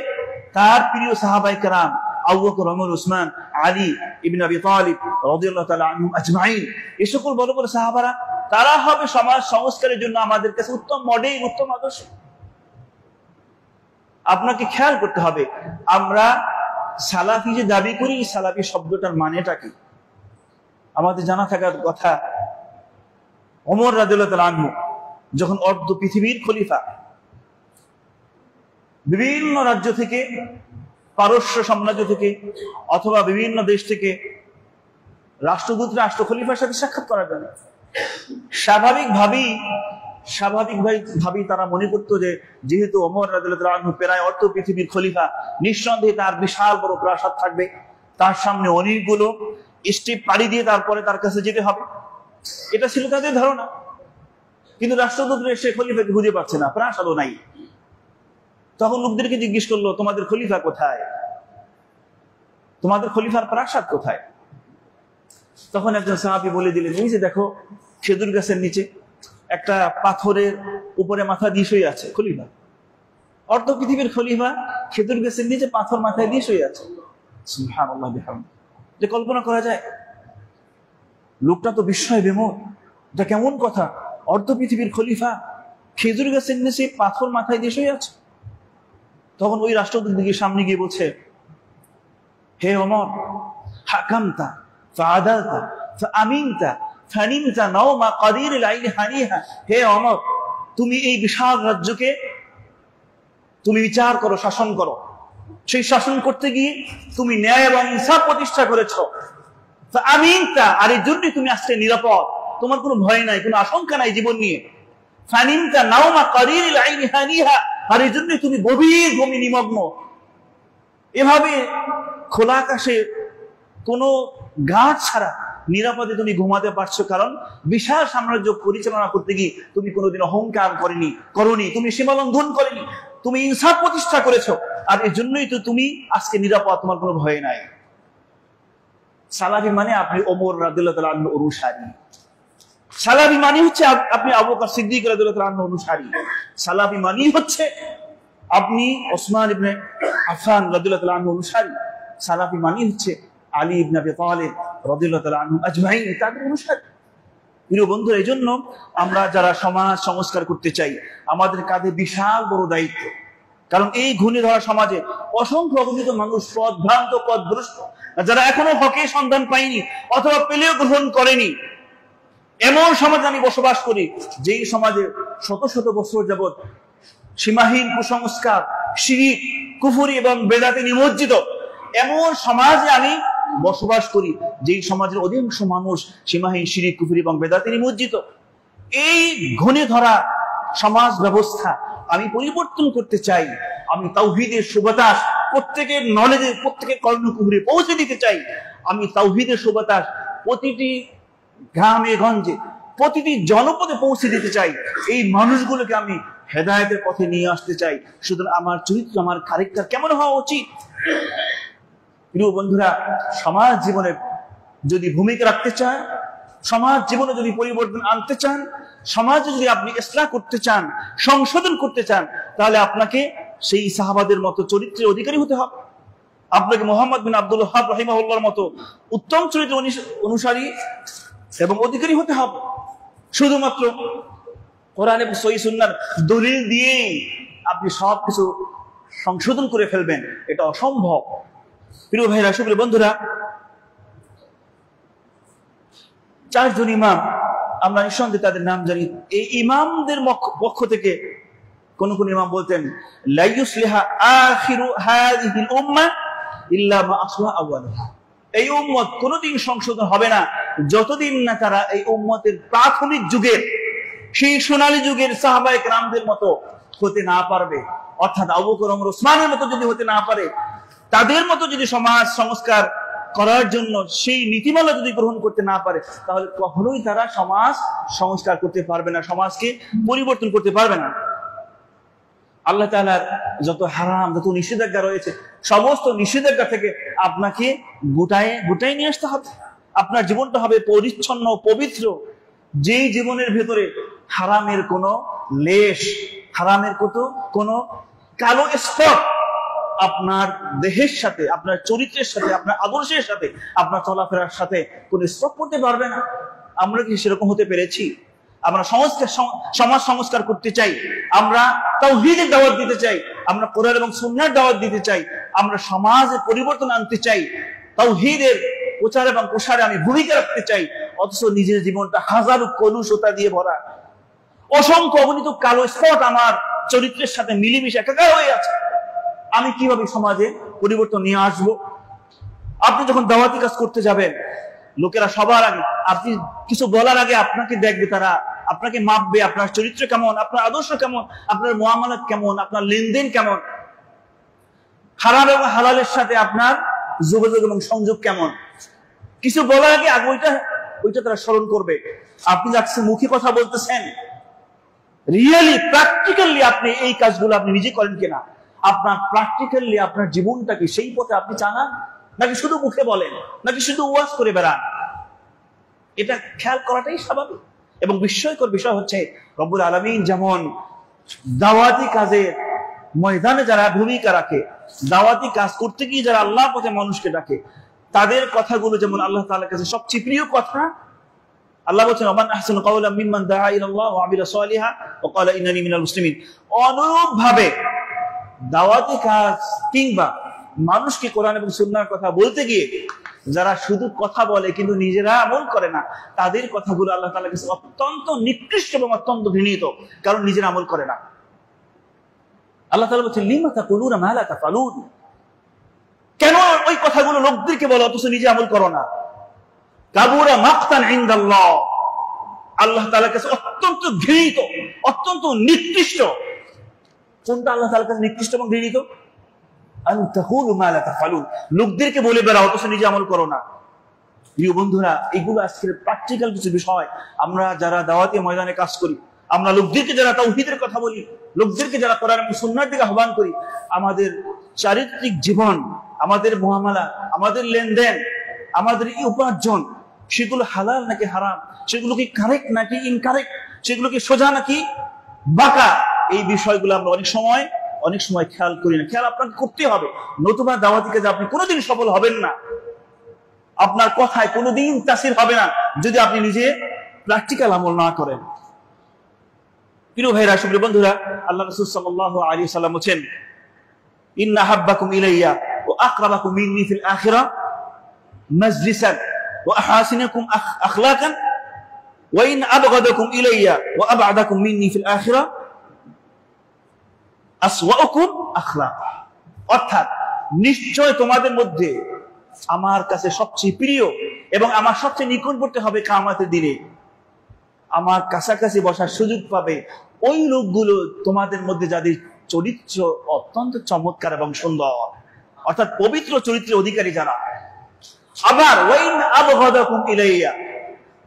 তার প্রিয় সাহাবায়ে কেরাম আবু বকর, ওমর, উসমান, আলী ইবনে আবি তালিব রাদিয়াল্লাহু তাআলা আনহুম আজমাইন, এই সকল বড় বড় সাহাবারা, তারা হবে সমাজ সংস্কারের জন্য আমাদের কাছে উত্তম মডেল, উত্তম আদর্শ। আপনাকে খেয়াল করতে হবে, আমরা সালাফি যে দাবি করি, সালাফি শব্দটার মানেটা কি আমাদের জানা থাকার কথা। ওমর রাদিয়াল্লাহু তাআলা আনহু যখন অর্ধ পৃথিবীর খলিফা, বিভিন্ন রাজ্য থেকে, পারস্য সাম্রাজ্য থেকে অথবা বিভিন্ন দেশ থেকে রাষ্ট্রদূতরা রাষ্ট্র খলিফার সাথে সাক্ষাৎ করার জন্য, স্বাভাবিকভাবেই তারা মনে করতো যে যেহেতু ওমর রাদিয়াল্লাহু তাআলা আনহু প্রায় অর্ধ পৃথিবীর খলিফা, নিঃসন্দেহে তার বিশাল বড় প্রাসাদ থাকবে, তার সামনে অনেকগুলো স্টেপ পাড়ি দিয়ে তারপরে তার কাছে যেতে হবে। এটা ছিল তাদের ধারণা। কিন্তু রাষ্ট্রদূতরা এসে খলিফাকে খুঁজে পাচ্ছে না, প্রাসাদও নাই। তখন লোকদেরকে জিজ্ঞেস করলো, তোমাদের খলিফা কোথায়, তোমাদের খলিফার প্রাসাদ কোথায়? তখন একজন সাহাবী বলে দিলেন, এই যে দেখো খেজুর গাছের নিচে একটা পাথরের উপরে মাথা দিয়ে শুয়ে আছে খলিফা। অর্ধ পৃথিবীর খলিফা খেজুর গাছের নিচে পাথর মাথায় দিয়ে শুয়ে আছে। সুবহানাল্লাহ বিহামদিহি। যে কল্পনা করা যায়, লোকটা তো বিস্ময় বিমোহ, এটা কেমন কথা? অর্ধ পৃথিবীর খলিফা খেজুর গাছের নিচে পাথর মাথায় দিয়ে শুয়ে আছে। তখন ওই রাষ্ট্রদূত দিকে সামনে গিয়ে বলছে, হে ওমর, হাকামতা ফাআদালতা ফাআমিনতা ফানিমতা নাওমা কাদিরিল আইনি হানিহা। হে ওমর, তুমি এই বিশাল রাজ্যকে তুমি বিচার করো, শাসন করো। সেই শাসন করতে গিয়ে তুমি ন্যায় এবং ইনসাফ প্রতিষ্ঠা করেছো। ফাআমিনতা, আর এই জন্যই তুমি আজকে নিরাপদ, তোমার কোনো ভয় নাই, কোনো আশঙ্কা নাই জীবন নিয়ে। ফানিমতা নাওমা কাদিরিল আইনি হানিহা, আর এই জন্যই তুমি গভীর ঘুমে নিমগ্ন। এভাবে খোলা আকাশে কোনো গাছ ছাড়া নিরাপদে তুমি ঘুমাতে পারছো, কারণ বিশাল সাম্রাজ্য পরিচালনা করতে গিয়ে তুমি কোনোদিন অহংকার করনি, তুমি সীমালঙ্ঘন করনি, তুমি ইনসাফ প্রতিষ্ঠা করেছো, আর এই জন্যই তো তুমি আজকে নিরাপদ, তোমার কোনো ভয় নাই। সালাফি মানে আপনি ওমর রাদিয়াল্লাহু তাআলা আনহুর অনুসারী। সালাফি মানে হচ্ছে আপনি আবু বকর সিদ্দিক রাদিয়াল্লাহু তাআলা আনহুর অনুসারী। সালাফি মানে হচ্ছে আপনি ওসমান ইবনে আফফান রাদিয়াল্লাহু তাআলা আনহুর অনুসারী। সালাফি মানে হচ্ছে আলী ইবনে আবি তালিব রাদিয়াল্লাহু তাআলা আনহু আজমাইন, তাদের অনুসারী। প্রিয় বন্ধুরা, এই জন্য আমরা যারা সমাজ সংস্কার করতে চাই, আমাদের কাঁধে বিশাল বড় দায়িত্ব। কারণ এই ঘূর্ণি ধরা সমাজে অসংখ্য অগণিত মানুষ পথভ্রান্ত, পথভ্রষ্ট, যারা এখনো হকের সন্ধান পায়নি অথবা পেলেও গ্রহণ করেনি। এমন সমাজে আমি বসবাস করি, যেই সমাজে শত শত বছর যাবৎ সীমাহীন কুসংস্কার, শিরক, কুফরি এবং বেদাতে নিমজ্জিত এমন সমাজে আমি বসবাস করি, যেই সমাজের অধিকাংশ মানুষ সীমাহীন শিরক, কুফরি এবং বেদাতে নিমজ্জিত। এই ঘূর্ণি ধরা সমাজ ব্যবস্থা আমি পরিবর্তন করতে চাই। আমি তাওহীদের সুবাতাস প্রত্যেকের নলেজে, প্রত্যেকের কর্ণকুহরে পৌঁছে দিতে চাই। আমি তাওহীদের সুবাতাস প্রতিটি গ্রামে গঞ্জে, প্রতিটি জনপদে পৌঁছে দিতে চাই। এই মানুষগুলোকে আমি হেদায়েতের পথে নিয়ে আসতে চাই। সুতরাং আমার চরিত্র, আমার ক্যারেক্টার কেমন হওয়া উচিত? প্রিয় বন্ধুরা, সমাজ জীবনে যদি ভূমিকা রাখতে চান, সমাজ জীবনে যদি পরিবর্তন আনতে চান, সমাজে যদি আপনি ইসলাহ করতে চান, সংশোধন করতে চান, তাহলে আপনাকে সেই সাহাবাদের মতো চরিত্রের অধিকারী হতে হবে। আপনাকে মুহাম্মদ বিন আব্দুল ওয়াহ্হাব রাহিমাহুল্লাহর মতো উত্তম চরিত্রের অনুসারী এবং অধিকারী হতে হবে। শুধুমাত্র কোরআন এবং সহিহ সুন্নাহর দলিল দিয়ে আপনি সবকিছু সংশোধন করে ফেলবেন, এটা অসম্ভব। প্রিয় ভাইরা, সুপ্রিয় বন্ধুরা, 4 জন ইমাম, আমরা নিঃসন্দেহে তাদের নাম জানি। এই ইমামদের পক্ষ থেকে কোন কোন ইমাম বলতেন, লা ইউসলিহা আখিরু হাযিহিল উম্মাহ ইল্লা মা আসলাহা আওয়ালুহা। এই উম্মত কোনদিন সংশোধন হবে না যতদিন না তারা এই উম্মতের প্রাথমিক যুগের, সেই সোনালী যুগের সাহাবায়ে কেরামদের মতো হতে না পারবে। অর্থাৎ আবু বকর, ওমর, ওসমানের মতো যদি হতে না পারে, তাদের মতো যদি সমাজ সংস্কার করার জন্য সেই নীতিমালা যদি গ্রহণ করতে না পারে, তাহলে কখনোই তারা সমাজ সংস্কার করতে পারবে না, সমাজকে পরিবর্তন করতে পারবে না। আল্লাহ তাআলার যত হারাম, যত নিষেধাজ্ঞা রয়েছে, সমস্ত নিষেধাজ্ঞা থেকে আপনাকে গোটায় নিয়ে আসতে হবে। আপনার জীবনটা হবে পরিচ্ছন্ন, পবিত্র, যেই জীবনের ভেতরে হারামের কোনো লেশ, হারামের কোনো কালো স্পট আপনার দেহের সাথে, আপনার চরিত্রের সাথে, আপনার আদর্শের সাথে, আপনার চলাফেরার সাথে কোন স্ট্রোক করতে পারবে না। আমরা কি সেরকম হতে পেরেছি? আমরা সমাজ সংস্কার করতে চাই, আমরা তাওহীদের দাওয়াত দিতে চাই, আমরা কোরআন এবং সুন্নাহর দাওয়াত দিতে চাই, আমরা সমাজে পরিবর্তন আনতে চাই, তাওহীদের প্রচার এবং প্রসারে আমি ভূমিকা রাখতে চাই, অথচ নিজের জীবনটা হাজারো কলুষতা দিয়ে ভরা, অসংখ্য অগণিত কালো স্পট আমার চরিত্রের সাথে মিলেমিশে একাকার হয়ে আছে। আমি কিভাবে সমাজে পরিবর্তন নিয়ে আসব? আপনি যখন দাওয়াতি কাজ করতে যাবেন, লোকেরা সবার আগে, আপনি কিছু বলার আগে আপনাকে দেখবে, তারা আপনাকে মাপবে, আপনার চরিত্র কেমন, আপনার আদর্শ কেমন, আপনার মুআমালাত কেমন, আপনার লেনদেন কেমন, হারাম এবং হালালের সাথে আপনার যোগাযোগ এবং সংযোগ কেমন। কিছু বলার আগে ওইটা তারা স্মরণ করবে। আপনি যাচ্ছে মুখে কথা বলতেছেন, রিয়েলি প্র্যাকটিক্যালি আপনি এই কাজগুলো আপনি নিজে করেন কিনা, আপনার প্র্যাকটিক্যালি আপনার জীবনটা কি সেই পথে আপনি চালান, নাকি শুধু মুখে বলেন, নাকি শুধু ওয়াজ করে বেড়ান? এটা খেয়াল করাটাই স্বাভাবিক। এবং বিস্ময়কর বিষয় হচ্ছে, রব্বুল আলামিন যেমন দাওয়াতি কাজের ময়দানে যারা ভূমিকা রাখে, দাওয়াতি কাজ করতে গিয়ে যারা আল্লাহর পথে মানুষকে ডাকে, তাদের কথাগুলো যেমন আল্লাহ তাআলার কাছে সবচেয়ে প্রিয় কথা। আল্লাহ বলেছেন, ওমান আহসানু কাওলাম মিম্মান দাআ ইলাল্লাহ ওয়া আমিলা সালিহা ওয়া ক্বালা ইন্নানি মিনাল মুসলিমিন। অনুরূপভাবে দাওয়াতি কাজ কিংবা মানুষকে কোরআন এবং সুন্নাহর কথা বলতে গিয়ে যারা শুধু কথা বলে কিন্তু নিজেরা আমল করে না, তাদের কথাগুলো আল্লাহ তাআলার কাছে অত্যন্ত নিকৃষ্ট এবং অত্যন্ত ঘৃণিত, কারণ নিজেরা আমল করে না। আল্লাহ তাআলা বলেছেন, লিমা তাকুলুনা মা লা তাফআলুন। কেন ওই কথাগুলো লোকদেরকে বলো অথচ নিজে আমল করো না? কাবুরা মাকতান ইনদাল্লাহ, আল্লাহ তাআলার কাছে অত্যন্ত ঘৃণিত, অত্যন্ত নিকৃষ্ট। কোনটা আল্লাহ তাআলার কাছে নিকৃষ্ট এবং ঘৃণিত? আন তাকুলু মা লা তাফআলুন, লোকদেরকে বলে বেড়াও অথচ নিজে আমল করো না। প্রিয় বন্ধুরা, এগুলো আজকের প্র্যাকটিক্যাল কিছু বিষয়। আমরা যারা দাওয়াতি ময়দানে কাজ করি, আমরা লোকদেরকে যারা তাওহীদের কথা বলি, লোকদেরকে যারা কোরআন এবং সুন্নাহর দিকে আহ্বান করি, আমাদের চারিত্রিক জীবন, আমাদের মুআমালা, আমাদের লেনদেন, আমাদের এই উপার্জন, সেগুলো হালাল নাকি হারাম, সেগুলো কি কারেক্ট নাকি ইনকারেক্ট, সেগুলো কি সোজা নাকি বাঁকা, এই বিষয়গুলো আমরা অনেক সময় খেয়াল করি না। খেয়াল আপনাকে করতে হবে, নতুবা দাওয়াতি কাজে আপনি কোনোদিন সফল হবেন না। আপনার কথায় কোনোদিন তাসির হবে না যদি আপনি নিজে প্র্যাকটিক্যাল আমল না করেন। প্রিয় ভাইরা, সুপ্রিয় বন্ধুরা, আল্লাহ রাসূল সাল্লাল্লাহু আলাইহি ওয়াসাল্লাম বলেন, ইন্না হাব্বাকুম ইলাইয়া ওয়া আকরাবাকুম মিন্নি ফিল আখিরাহ মাজলিসান ওয়া আহাসিনাকুম আখলাকান ওয়া ইন আবগাদাকুম ইলাইয়া ওয়া আবআদাকুম মিন্নি ফিল আখিরাহ আসওয়াউকুম আখলাক। অর্থাৎ নিশ্চয় তোমাদের মধ্যে আমার কাছে সবচেয়ে প্রিয় এবং আমার সবচেয়ে নিকটবর্তী হবে কিয়ামতের দিনে, আমার কাছাকাছি বসার সুযোগ পাবে ওই লোকগুলো তোমাদের মধ্যে যাদের চরিত্র অত্যন্ত চমৎকার এবং সুন্দর, অর্থাৎ পবিত্র চরিত্রের অধিকারী যারা। আবার ওয়াইন আবগাদাকুম ইলাইয়া,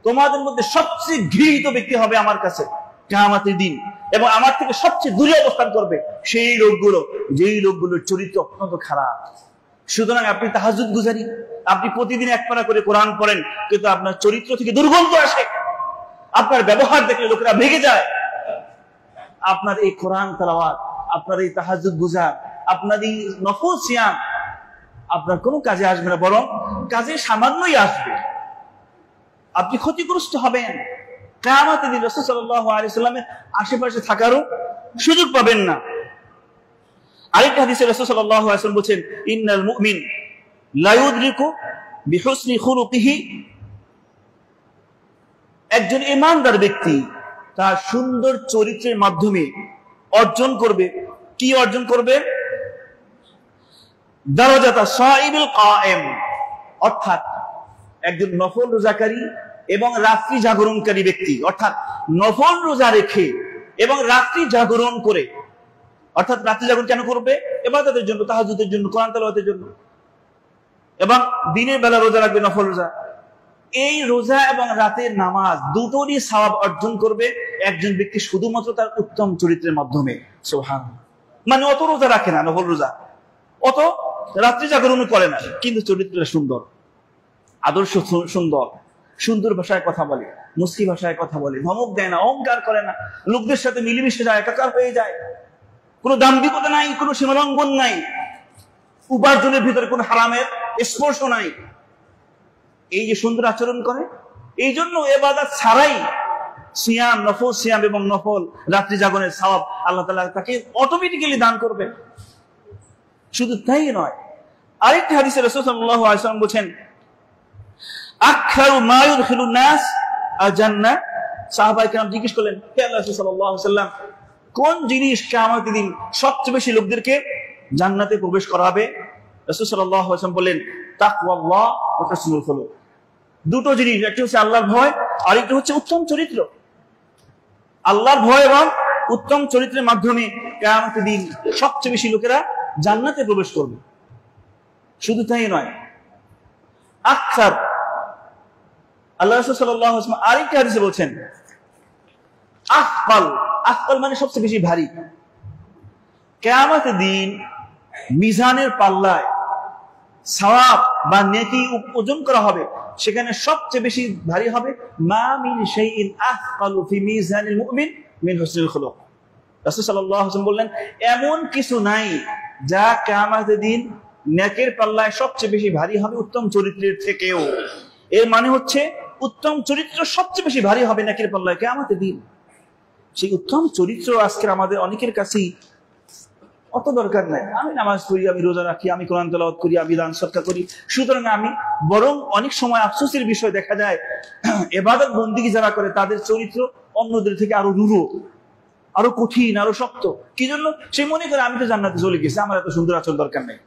তোমাদের মধ্যে সবচেয়ে ঘৃণিত ব্যক্তি হবে আমার কাছে কিয়ামতের দিন, এবং আমার থেকে সবচেয়ে দূরে অবস্থান করবে সেই লোকগুলো যেই লোকগুলোর চরিত্র অত্যন্ত খারাপ। সুতরাং আপনি তাহাজ্জুদ গুজারি, আপনি প্রতিদিন এক পারা করে কোরআন পড়েন, কিন্তু আপনার চরিত্র থেকে দুর্গন্ধ আসে, আপনার ব্যবহার দেখলে লোকেরা ভেগে যায়। আপনার এই কোরআন তেলাওয়াত, আপনার এই তাহাজ্জুদ গুজার, আপনার এই নফল সিয়াম আপনার কোনো কাজে আসবে না, বরং কাজে সামান্যই আসবে। আপনি ক্ষতিগ্রস্ত হবেন। কিয়ামতের দিন রাসূল সাল্লাল্লাহু আলাইহি ওয়াসাল্লামের আশেপাশে থাকারও সুযোগ পাবেন না। আরেকটা হাদিসে রাসূল সাল্লাল্লাহু আলাইহি ওয়াসাল্লাম বলেন, ইন্নাল মুমিন লা ইউদরিকু বিহুসনি খুলুকিহি, একজন ঈমানদার ব্যক্তি তার সুন্দর চরিত্রের মাধ্যমে অর্জন করবে, কি অর্জন করবে? দারাজাতা সাইবিল কায়েম, অর্থাৎ একজন নফল রোজাকারী এবং রাত্রি জাগরণকারী ব্যক্তি, অর্থাৎ নফল রোজা রেখে এবং রাত্রি জাগরণ করে, অর্থাৎ রাত্রি জাগরণ কেন করবে? ইবাদতের জন্য, তাহাজ্জুদের জন্য, কোরআন তেলাওয়াতের জন্য, এবং দিনের বেলা রোজা রাখবে, নফল রোজা। এই রোজা এবং রাতের নামাজ দুটোরই সওয়াব অর্জন করবে একজন ব্যক্তি শুধুমাত্র তার উত্তম চরিত্রের মাধ্যমে। সুবহানাল্লাহ। মানে অত রোজা রাখে না, নফল রোজা, অত রাত্রি জাগরণ করে না, কিন্তু চরিত্রটা সুন্দর, আদর্শ সুন্দর, সুন্দর ভাষায় কথা বলে, মুসকি ভাষায় কথা বলে, ধমক দেয় না, অহংকার করে না, লোকদের সাথে মিলেমিশে যায়, একাকার হয়ে যায়, কোনো দাম্ভিকতা নাই, কোনো সীমালঙ্ঘন নাই, উপার্জনের ভিতরে কোনো হারামের স্পর্শ নাই, এই যে সুন্দর আচরণ করে, এই জন্য ইবাদত ছাড়াই সিয়াম, নফল সিয়াম এবং নফল রাত্রি জাগরণের সওয়াব আল্লাহ তাআলা তাকে অটোমেটিক্যালি দান করবে। শুধু তাই নয়, আরেকটি হাদিসে রাসূল সাল্লাল্লাহু আলাইহি ওয়াসাল্লাম বলেছেন, আকসারু মা ইউদখিলুন নাস আল জান্নাহ। সাহাবায়ে কেরাম জিজ্ঞেস করলেন, হে আল্লাহর রাসূল সাল্লাল্লাহু আলাইহি ওয়াসাল্লাম, কোন জিনিস কিয়ামতের দিন সবচেয়ে বেশি লোকদেরকে জান্নাতে প্রবেশ করাবে? রাসূল সাল্লাল্লাহু আলাইহি ওয়াসাল্লাম বললেন, তাকওয়াল্লাহ ওয়া হুসনুল খুলুক। দুটো জিনিস, একটা হচ্ছে আল্লাহর ভয়, আরেকটা হচ্ছে উত্তম চরিত্র। আল্লাহর ভয় এবং উত্তম চরিত্রের মাধ্যমে কিয়ামতের দিন সবচেয়ে বেশি লোকেরা জান্নাতে প্রবেশ করবে। শুধু তাই নয়, আকসার, আল্লাহ রাসূল সাল্লাল্লাহু আলাইহি ওয়াসাল্লাম আরেকটা হাদিসে বলেছেন, আফকাল, আফকাল মানে সবচেয়ে বেশি ভারী। কিয়ামতের দিন মিজানের পাল্লায় সওয়াব বা নেকি ওজন করা হবে, সেখানে সবচেয়ে বেশি ভারী হবে মা মিন শাইইন আফকালু ফি মিজানিল মুমিন মিন হুসনুল খুলুক। রাসূল সাল্লাল্লাহু আলাইহি ওয়াসাল্লাম বললেন, এমন কিছু নাই যা কিয়ামতের দিন নেকের পাল্লায় সবচেয়ে বেশি ভারী হবে উত্তম চরিত্রের থেকেও। এর মানে হচ্ছে উত্তম চরিত্র সবচেয়ে বেশি ভারী হবে নেকের পাল্লায় কিয়ামতের দিন। সেই উত্তম চরিত্র আজকের আমাদের অনেকের কাছেই অত দরকার নাই। আমি নামাজ পড়ি, আমি রোজা রাখি, আমি কোরআন তেলাওয়াত করি, আমি দান সদকা করি, সুতরাং আমি, বরং অনেক সময় আফসোসের বিষয় দেখা যায় ইবাদত বন্দেগী যারা করে তাদের চরিত্র অন্যদের থেকে আরো রূঢ়, আরো কঠিন, আরো শক্ত। কি জন্য? সে মনে করে আমি তো জান্নাতে চলে গেছি, আমার এত সুন্দর আচরণ দরকার নেই,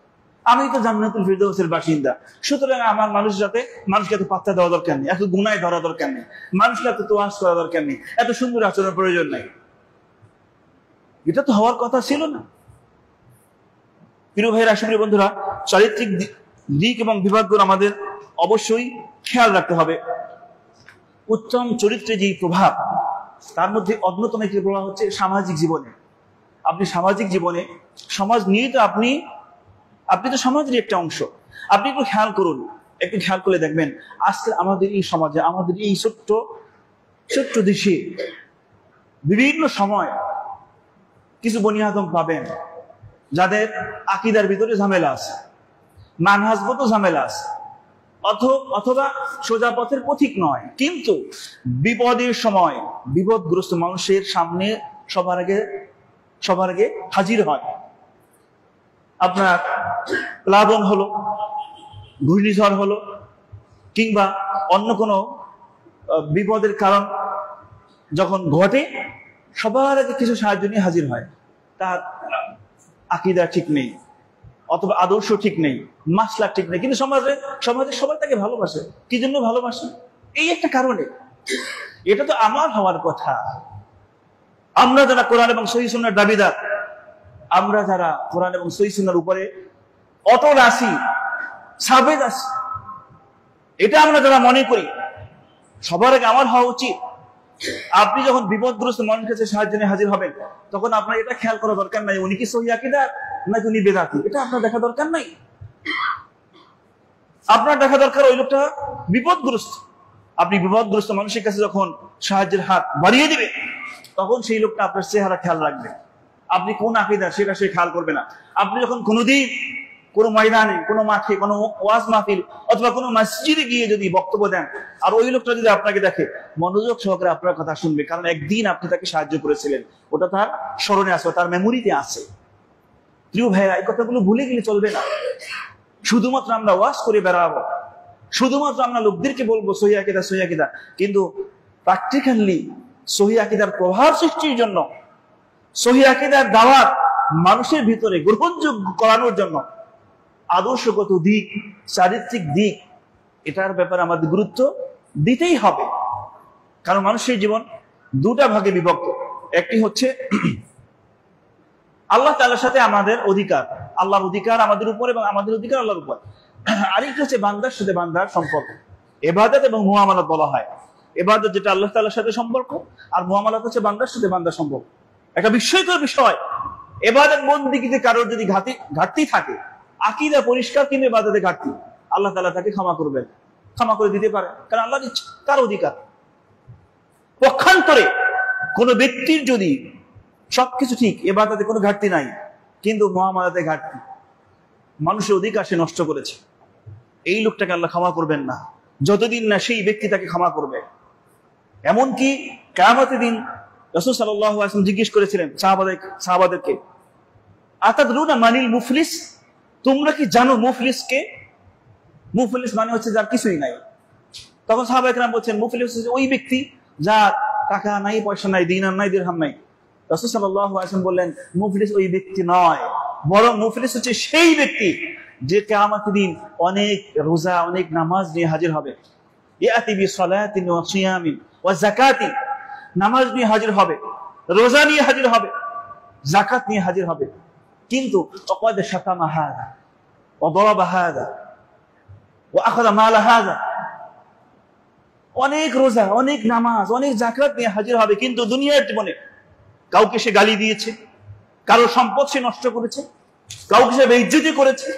আমি তো জান্নাতুল ফিরদাউসের বাসিন্দা, সুতরাং আমার মানুষকে এত পাত্তা দেওয়া দরকার নেই, এত গুনায় ধরা দরকার নেই, মানুষকে এত তোয়াজ করা দরকার নেই, এত সুন্দর আচরণের প্রয়োজন নাই। এটা তো হওয়ার কথা ছিল না। প্রিয় ভাইয়েরা, সুপ্রিয় বন্ধুরা, চারিত্রিক দিক এবং বিভাগগুলো আমাদের অবশ্যই খেয়াল রাখতে হবে। উত্তম চরিত্রে যে প্রভাব, তার মধ্যে অন্যতম একটি প্রভাব হচ্ছে সামাজিক জীবনে। আপনি সামাজিক জীবনে, সমাজ নিয়ে তো আপনি তো সমাজের একটা অংশ। আপনি একটু খেয়াল করুন, একটু খেয়াল করলে দেখবেন আজকে আমাদের এই সমাজে, আমাদের এই ছোট্ট ছোট্ট দেশে বিভিন্ন সময় কিছু বনি আদম পাবেন যাদের আকীদার ভিতরে ঝামেলা আছে, মানহাজগত ঝামেলা আছে, অথবা সোজা পথের পথিক নয়, কিন্তু বিপদের সময় বিপদগ্রস্ত মানুষের সামনে সবার আগে হাজির হয়। আপনার প্লাবন হলো, ঘূর্ণিঝড় হলো, কিংবা অন্য কোনো বিপদের কারণ যখন ঘটে, সবার আগে কিছু সাহায্য নিয়ে হাজির হয়। তার আকীদা ঠিক নেই, অথবা আদর্শ ঠিক নেই, মাসলাক ঠিক নেই, কিন্তু সমাজে সবাই তাকে ভালোবাসে। কি জন্য ভালোবাসে? এই একটা কারণে। এটা তো আমার হওয়ার কথা। আমরা যারা কোরআন এবং সহিহ সুন্নাহর দাবিদার, আমরা যারা কোরআন এবং সহিহ সুন্নাহর উপরে অটল আছি, সাবেদ আছি, এটা আমরা যারা মনে করি, সবার আগে আমার হওয়া উচিত। আপনি যখন বিপদগ্রস্ত মানুষের কাছে সাহায্য নিয়ে হাজির হবেন, তখন আপনার এটা খেয়াল করা দরকার নাই উনি কি সহিহ আকীদার নাকি উনি বেদাতি, এটা আপনার দেখা দরকার নাই। আপনার দেখা দরকার ওই লোকটা বিপদগ্রস্ত। আপনি বিপদগ্রস্ত মানুষের কাছে যখন সাহায্যের হাত বাড়িয়ে দিবে, তখন সেই লোকটা আপনার চেহারা খেয়াল রাখবে। আপনি কোন আকীদার সেটা সে খেয়াল করবে না। আপনি যখন কোনোদিন কোনো ময়দানে, কোনো মাঠে, কোনো ওয়াজ মাহফিল অথবা কোনো মসজিদে গিয়ে যদি বক্তব্য দেন, আর ওই লোকটা যদি আপনাকে দেখে, মনোযোগ সহকারে আপনার কথা শুনবে, কারণ একদিন আপনি তাকে সাহায্য করেছিলেন, ওটা তার স্মরণে আছে, তার মেমোরিতে আছে। প্রিয় ভাইরা, এই কথাগুলো ভুলে গেলে চলবে না। শুধুমাত্র আমরা ওয়াজ করে বেড়াবো, শুধুমাত্র আমরা লোকদেরকে বলবো সহিহ আকীদা, সহিহ আকীদা, কিন্তু প্র্যাকটিক্যালি সহিহ আকীদার প্রভাব সৃষ্টির জন্য, সহিহ আকীদার দাওয়াত মানুষের ভিতরে গ্রহণযোগ্য করানোর জন্য আদর্শগত দিক, চারিত্রিক দিক, এটার ব্যাপারে আমাদের গুরুত্ব দিতেই হবে। কারণ মানুষের জীবন দুটা ভাগে বিভক্ত। একটি হচ্ছে আল্লাহ তাআলার সাথে আমাদের অধিকার, আল্লাহর অধিকার আমাদের উপর এবং আমাদের অধিকার আল্লাহর উপর। আরেকটি হচ্ছে বান্দার সাথে বান্দার সম্পর্ক, ইবাদত এবং মুআমালাত বলা হয়। ইবাদত যেটা আল্লাহ তাআলার সাথে সম্পর্ক, আর মুআমালাত হচ্ছে বান্দার সাথে বান্দার সম্পর্ক। একটা বিস্ময়কর বিষয়, ইবাদত বন্দেগীতে কারোর যদি ঘাটতি থাকে, আকীদা পরিষ্কার কিন্তু ইবাদতে ঘাটতি, আল্লাহ তাআলা তাকে ক্ষমা করবেন, ক্ষমা করে দিতে পারে, কারণ আল্লাহর ইচ্ছা, তার অধিকার। পক্ষান্তরে কোন ব্যক্তির যদি সবকিছু ঠিক, ইবাদতে কোনো ঘাটতি নাই, কিন্তু মুআমালাতে ঘাটতি, মানুষের অধিকার সে নষ্ট করেছে, এই লোকটাকে আল্লাহ ক্ষমা করবেন না যতদিন না সেই ব্যক্তি তাকে ক্ষমা করবে। এমনকি কিয়ামতের দিন রাসূল সাল্লাল্লাহু আলাইহি ওয়াসাল্লাম জিজ্ঞেস করেছিলেন সাহাবাদেরকে, আতাদরুনা মানিল মুফলিস, তোমরা কি জানো মুফলিস কে? মুফলিস মানে হচ্ছে যার কিছুই নাই। তখন সাহাবায়ে কেরাম বলছেন, মুফলিস হচ্ছে ওই ব্যক্তি যার টাকা নাই, পয়সা নাই, দিনার নাই, দিরহাম নাই। রাসূল সাল্লাল্লাহু আলাইহি ওয়াসাল্লাম বললেন, মুফলিস ওই ব্যক্তি নয়, বরং মুফলিস হচ্ছে সেই ব্যক্তি যে কিয়ামতের দিন অনেক রোজা, অনেক নামাজ নিয়ে হাজির হবে। ইয়াতি বিসসালাতিন ওয়া সিয়ামিন ওয়া যাকাতিন, নামাজ নিয়ে হাজির হবে, রোজা নিয়ে হাজির হবে, যাকাত নিয়ে হাজির হবে, কিন্তু ওয়াকাদ শাতামা হাযা ওয়া দারাবা হাযা ওয়া আখাযা মাল হাযা, অনেক রোজা, অনেক নামাজ, অনেক যাকাত নিয়ে হাজির হবে, কিন্তু দুনিয়ার জীবনে কাউকে সে গালি দিয়েছে, কারো সম্পদ সে নষ্ট করেছে, কাউকে সে বেইজ্জতি করেছে।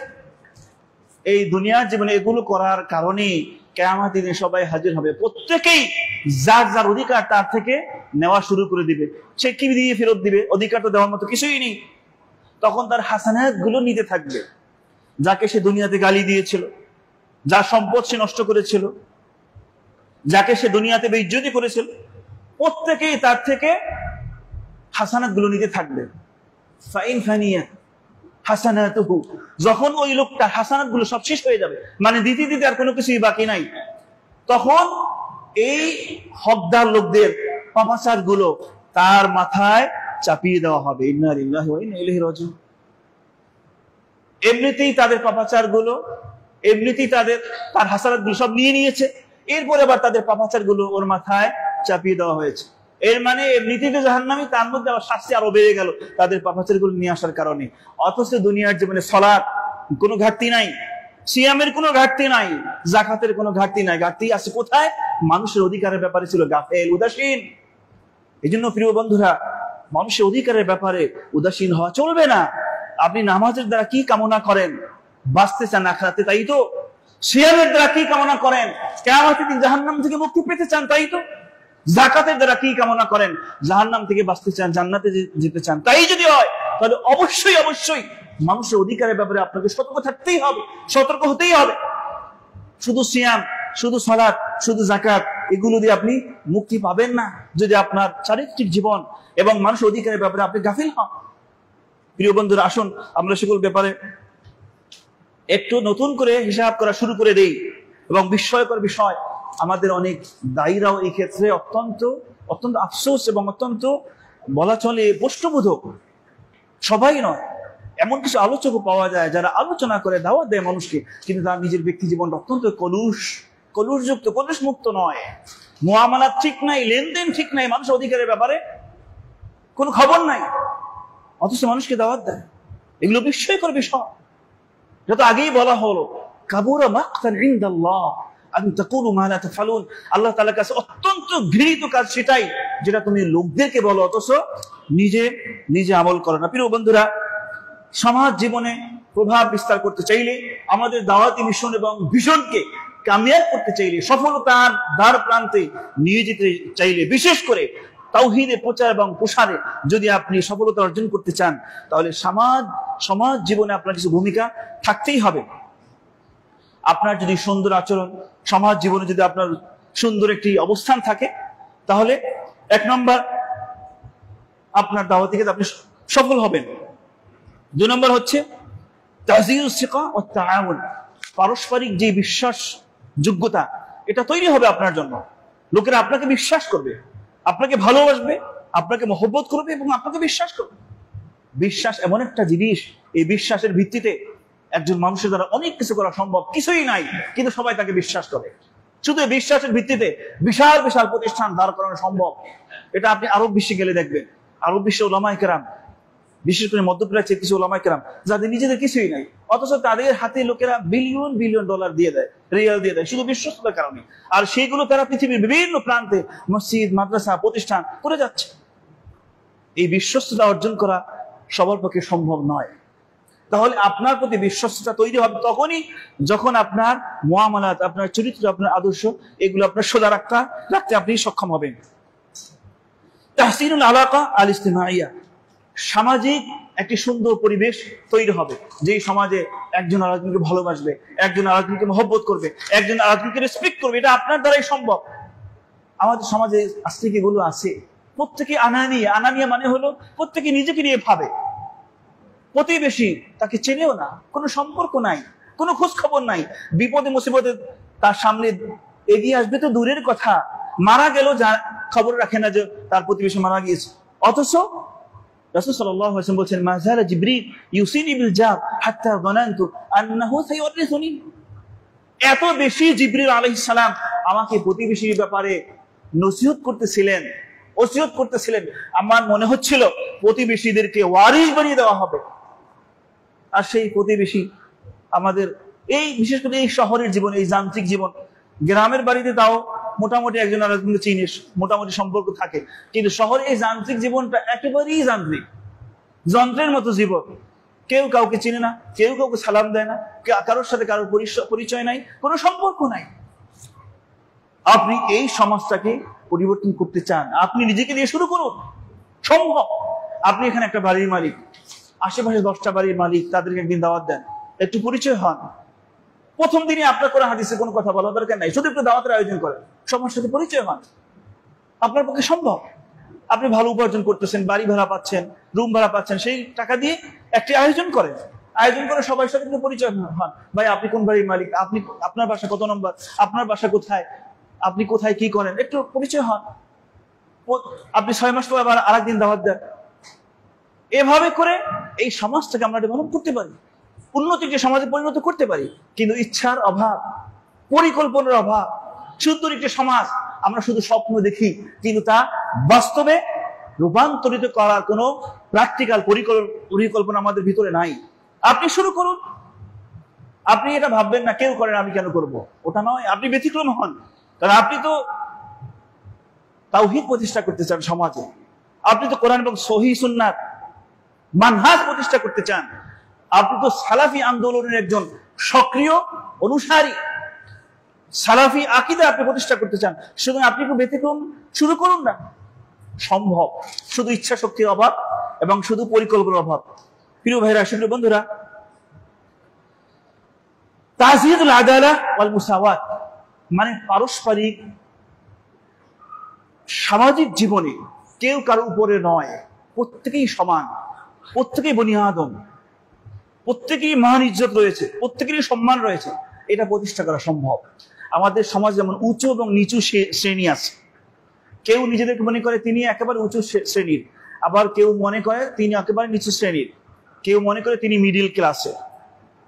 এই দুনিয়ার জীবনে এগুলো করার কারণে কিয়ামতের দিনে সবাই হাজির হবে, প্রত্যেকেই যার যার অধিকার তার থেকে নেওয়া শুরু করে দিবে। সে কি দিয়ে ফেরত দিবে? অধিকার তো দেওয়ার মতো কিছুই নেই। তখন তার হাসানাত গুলো নিতে থাকবে, যাকে সে দুনিয়াতে গালি দিয়েছিল, যার সম্পদ সে নষ্ট করেছিল, যাকে সে দুনিয়াতে বেইজ্জতি করেছিল, প্রত্যেকেই তার থেকে হাসানাত গুলো নিতে থাকবে। ফাইন ফানিয়া হাসানাতুহু, যখন ওই লোকটা হাসানাত গুলো সব শেষ হয়ে যাবে, মানে দিতে দিতে আর কোনো কিছুই বাকি নাই, তখন এই হকদার লোকদের পাপাচার গুলো তার মাথায় চাপিয়ে দেওয়া হবে। ইন্না লিল্লাহি ওয়া ইন্না ইলাইহি রাজিউন। এমনিতেই তাদের পাপাচার গুলো, এমনিতেই তার হাসানাত গুলো সব নিয়ে নিয়েছে, এরপরে আবার তাদের পাপাচার গুলো ওর মাথায় চাপিয়ে দেওয়া হয়েছে। এর মানে এমনিতেই তো জাহান্নামী, তার মধ্যে আবার শাস্তি আরো বেড়ে গেল তাদের পাপাচার গুলো নিয়ে আসার কারণে। অথচ দুনিয়ার জীবনে সালাত কোনো ঘাটতি নাই, সিয়ামের কোনো ঘাটতি নাই, যাকাতের কোনো ঘাটতি নাই। ঘাটতি আছে কোথায়? মানুষের অধিকারের ব্যাপারে ছিল গাফেল, উদাসীন। এই জন্য প্রিয় বন্ধুরা, মানুষের অধিকারের ব্যাপারে উদাসীন হওয়া চলবে না। আপনি নামাজের দ্বারা কি কামনা করেন? বাঁচতে চান আখিরাতে, তাই তো। সিয়ামের দ্বারা কি কামনা করেন? কিয়ামতের দিন জাহান্নাম থেকে মুক্তি পেতে চান, তাই তো। যাকাতের দ্বারা কি কামনা করেন? জাহান্নাম থেকে বাঁচতে চান, জান্নাতে যেতে চান। তাই যদি হয়, তাহলে অবশ্যই অবশ্যই মানুষের অধিকারের ব্যাপারে আপনাকে সতর্ক থাকতেই হবে, সতর্ক হতেই হবে। শুধু সিয়াম, শুধু সালাত, শুধু যাকাত, এগুলো দিয়ে আপনি মুক্তি পাবেন না যদি আপনার চারিত্রিক জীবন এবং মানুষের অধিকারের ব্যাপারে আপনি গাফিল হন। প্রিয় বন্ধুরা, আসুন আমরা সেগুলোর ব্যাপারে একটু নতুন করে হিসাব করা শুরু করে দেই। এবং বিস্ময়কর বিষয়, আমাদের অনেক দায়ীরাও এই ক্ষেত্রে অত্যন্ত অত্যন্ত আফসোস এবং অত্যন্ত বলা চলে প্রশ্নবোধক। সবাই নয়, এমন কিছু আলোচকও পাওয়া যায় যারা আলোচনা করে দাওয়াত দেয় মানুষকে, কিন্তু তার নিজের ব্যক্তি জীবনটা অত্যন্ত কলুষযুক্ত, কলুষ মুক্ত নয়। মুআমালাত ঠিক নাই, লেনদেন ঠিক নাই, মানুষের অধিকারের ব্যাপারে কোনো খবর নাই, অথচ মানুষকে দাওয়াত দেয়। এগুলো বিস্ময়কর বিষয়। যত আগেই বলা হলো, কাবুরা মাকতান ইনদাল্লাহ আন তাকুলু মা লা তাফআলুন, আল্লাহ তাআলার কাছে অত্যন্ত ঘৃণিত কাজ সেটাই যেটা তুমি লোকদেরকে বলো অথচ নিজে নিজে আমল করো না। প্রিয় বন্ধুরা, সমাজ জীবনে প্রভাব বিস্তার করতে চাইলে, আমাদের দাওয়াতি মিশন এবং ভিশনকে কামিয়াব করতে চাইলে, সফলতার দ্বার প্রান্তে নিয়ে যেতে চাইলে, বিশেষ করে তাওহীদের প্রচার এবং প্রসারে যদি আপনি সফলতা অর্জন করতে চান, তাহলে সমাজ জীবনে আপনার কিছু ভূমিকা থাকতেই হবে। আপনার যদি সুন্দর আচরণ, সমাজ জীবনে যদি আপনার সুন্দর একটি অবস্থান থাকে, তাহলে 1 নম্বর আপনার দাওয়াতি কাজে আপনি সফল হবেন। 2 নম্বর হচ্ছে তাযীয়ুস সিকা ওয়া তাআউন, পারস্পরিক যে বিশ্বাস যোগ্যতা, এটা তৈরি হবে আপনার জন্য। লোকেরা আপনাকে বিশ্বাস করবে, আপনাকে ভালোবাসবে, আপনাকে মহব্বত করবে এবং আপনাকে বিশ্বাস করবে। বিশ্বাস এমন একটা জিনিস, এই বিশ্বাসের ভিত্তিতে একজন মানুষের দ্বারা অনেক কিছু করা সম্ভব। কিছুই নাই, কিন্তু সবাই তাকে বিশ্বাস করে। শুধু বিশ্বাসের ভিত্তিতে বিশাল বিশাল প্রতিষ্ঠান দাঁড় করানো সম্ভব। এটা আপনি আরব বিশ্বে গেলে দেখবেন। আরব বিশ্বে উলামায়ে কেরাম, বিশেষ করে মধ্যপ্রাচ্যের কিছু উলামায়ে কেরাম, যাদের নিজেদের কিছুই নাই, অথচ তাদের হাতে লোকেরা বিলিয়ন বিলিয়ন ডলার দিয়ে দেয়, রিয়াল দিয়ে দেয়, শুধু বিশ্বস্ততার কারণে। আর সেইগুলো তারা পৃথিবীর বিভিন্ন প্রান্তে মসজিদ, মাদ্রাসা, প্রতিষ্ঠান করে যাচ্ছে। এই বিশ্বস্ততা অর্জন করা সবার পক্ষে সম্ভব নয়। তাহলে আপনার প্রতি বিশ্বস্ততা তৈরি হবে তখনই যখন আপনার মুআমালাত, আপনার চরিত্র, আপনার আদর্শ, এগুলো আপনার সোজা রাখতে আপনি সক্ষম হবেন। তাহসিনুল আলাকা আল ইজতিমাইয়া, সামাজিক একটি সুন্দর পরিবেশ তৈরি হবে, যেই সমাজে একজন আরেকজনকে ভালোবাসবে, একজন আরেকজনকে মহব্বত করবে, একজন আরেকজনকে রেসপেক্ট করবে। এটা আপনার দ্বারাই সম্ভব। আমাদের সমাজে আজ থেকে এগুলো আছে। প্রত্যেকে আনানিয়া মানে হলো প্রত্যেকে নিজেকে নিয়ে ভাবে। প্রতিবেশী তাকে চেনেও না, কোনো সম্পর্ক নাই, কোনো খোঁজ খবর নাই। বিপদে মুসিবতে তার সামনে এগিয়ে আসবে তো দূরের কথা, মারা গেল যা খবর রাখে না যে তার প্রতিবেশী মারা গিয়েছে। অথচ রাসূল সাল্লাল্লাহু আলাইহি ওয়াসাল্লাম বলেছেন, মা যালা জিবরিল ইউসিনি বিল জার হাত্তা যানানতু আন্নাহু সাইউরিসুনি। এত বেশি জিবরিল আলাইহিস সালাম আমাকে প্রতিবেশীর ব্যাপারে নসিহত করতেছিলেন, ওসিয়ত করতেছিলেন, আমার মনে হচ্ছিল প্রতিবেশীদেরকে ওয়ারিস বানিয়ে দেওয়া হবে। আর সেই প্রতিবেশী আমাদের এই বিশেষ করে এই শহরের জীবন, এই যান্ত্রিক জীবন, গ্রামের বাড়িতে তাও মোটামুটি একজন আরেকজনকে চিনে, মোটামুটি সম্পর্ক থাকে, কিন্তু শহরে এই যান্ত্রিক জীবনটা একেবারেই যান্ত্রিক, যন্ত্রের মতো জীবন। কেউ কাউকে চিনে না, কেউ কাউকে সালাম দেয় না, কারোর সাথে কারোর পরিচয় নাই, কোনো সম্পর্ক নাই। আপনি এই সমাজটাকে পরিবর্তন করতে চান, আপনি নিজেকে দিয়ে শুরু করুন, সম্ভব। আপনি এখানে একটা বাড়ির মালিক, আশেপাশে 10টা বাড়ির মালিক, তাদেরকে একদিন দাওয়াত দেন, একটু পরিচয় হন। প্রথম দিনে আপনার কোনো হাদিসে কোনো কথা বলা দরকার নাই, শুধু একটু দাওয়াতের আয়োজন করেন, সবার সাথে পরিচয় হন। আপনার পক্ষে সম্ভব। আপনি ভালো উপার্জন করতেছেন, বাড়ি ভাড়া পাচ্ছেন, রুম ভাড়া পাচ্ছেন, সেই টাকা দিয়ে একটি আয়োজন করেন, আয়োজন করে সবার সাথে একটু পরিচয় হন। ভাই আপনি কোন বাড়ির মালিক, আপনি আপনার বাসা কত নম্বর, আপনার বাসা কোথায়, আপনি কোথায় কি করেন, একটু পরিচয় হন। আপনি 6 মাস পর আবার আরেকদিন দাওয়াত দেন। এভাবে করে এই সমাজটাকে আমরা ডেভেলপ করতে পারি, উন্নতিকে সমাজে পরিণত করতে পারি। কিন্তু ইচ্ছার অভাব, পরিকল্পনার অভাব, সুন্দর একটি সমাজ আমরা শুধু স্বপ্ন দেখি, কিন্তু তা বাস্তবে রূপান্তরিত করার কোনো প্র্যাকটিক্যাল পরিকল্পনা আমাদের ভিতরে নাই। আপনি শুরু করুন। আপনি এটা ভাববেন না কেউ করেন আমি কেন করব, ওটা নয়, আপনি ব্যতিক্রম হন। কারণ আপনি তো তাওহীদ প্রতিষ্ঠা করতে চান সমাজে, আপনি তো কোরআন এবং সহিহ সুন্নাত মানহাজ প্রতিষ্ঠা করতে চান, আপনি তো সালাফি আন্দোলনের একজন সক্রিয় অনুসারী, সালাফি আকীদা আপনি প্রতিষ্ঠা করতে চান। সুতরাং আপনি একটু ব্যতিক্রম শুরু করুন না, সম্ভব। শুধু ইচ্ছা শক্তির অভাব এবং শুধু পরিকল্পনার অভাব। প্রিয় ভাইরা, প্রিয় বন্ধুরা, তাজিদুল আদালা ওয়াল মুসাওয়াত মানে পারস্পরিক সামাজিক জীবনে কেউ কারো উপরে নয়, প্রত্যেকেই সমান, প্রত্যেকেই বনি আদম, প্রত্যেকেরই মান ইজ্জত রয়েছে, প্রত্যেকেরই সম্মান রয়েছে। এটা প্রতিষ্ঠা করা সম্ভব। আমাদের সমাজ যেমন উঁচু এবং নিচু শ্রেণী আছে, কেউ নিজেদেরকে মনে করে তিনি একেবারে উঁচু শ্রেণীর, আবার কেউ মনে করে তিনি একেবারে নিচু শ্রেণীর, কেউ মনে করে তিনি মিডিল ক্লাসে।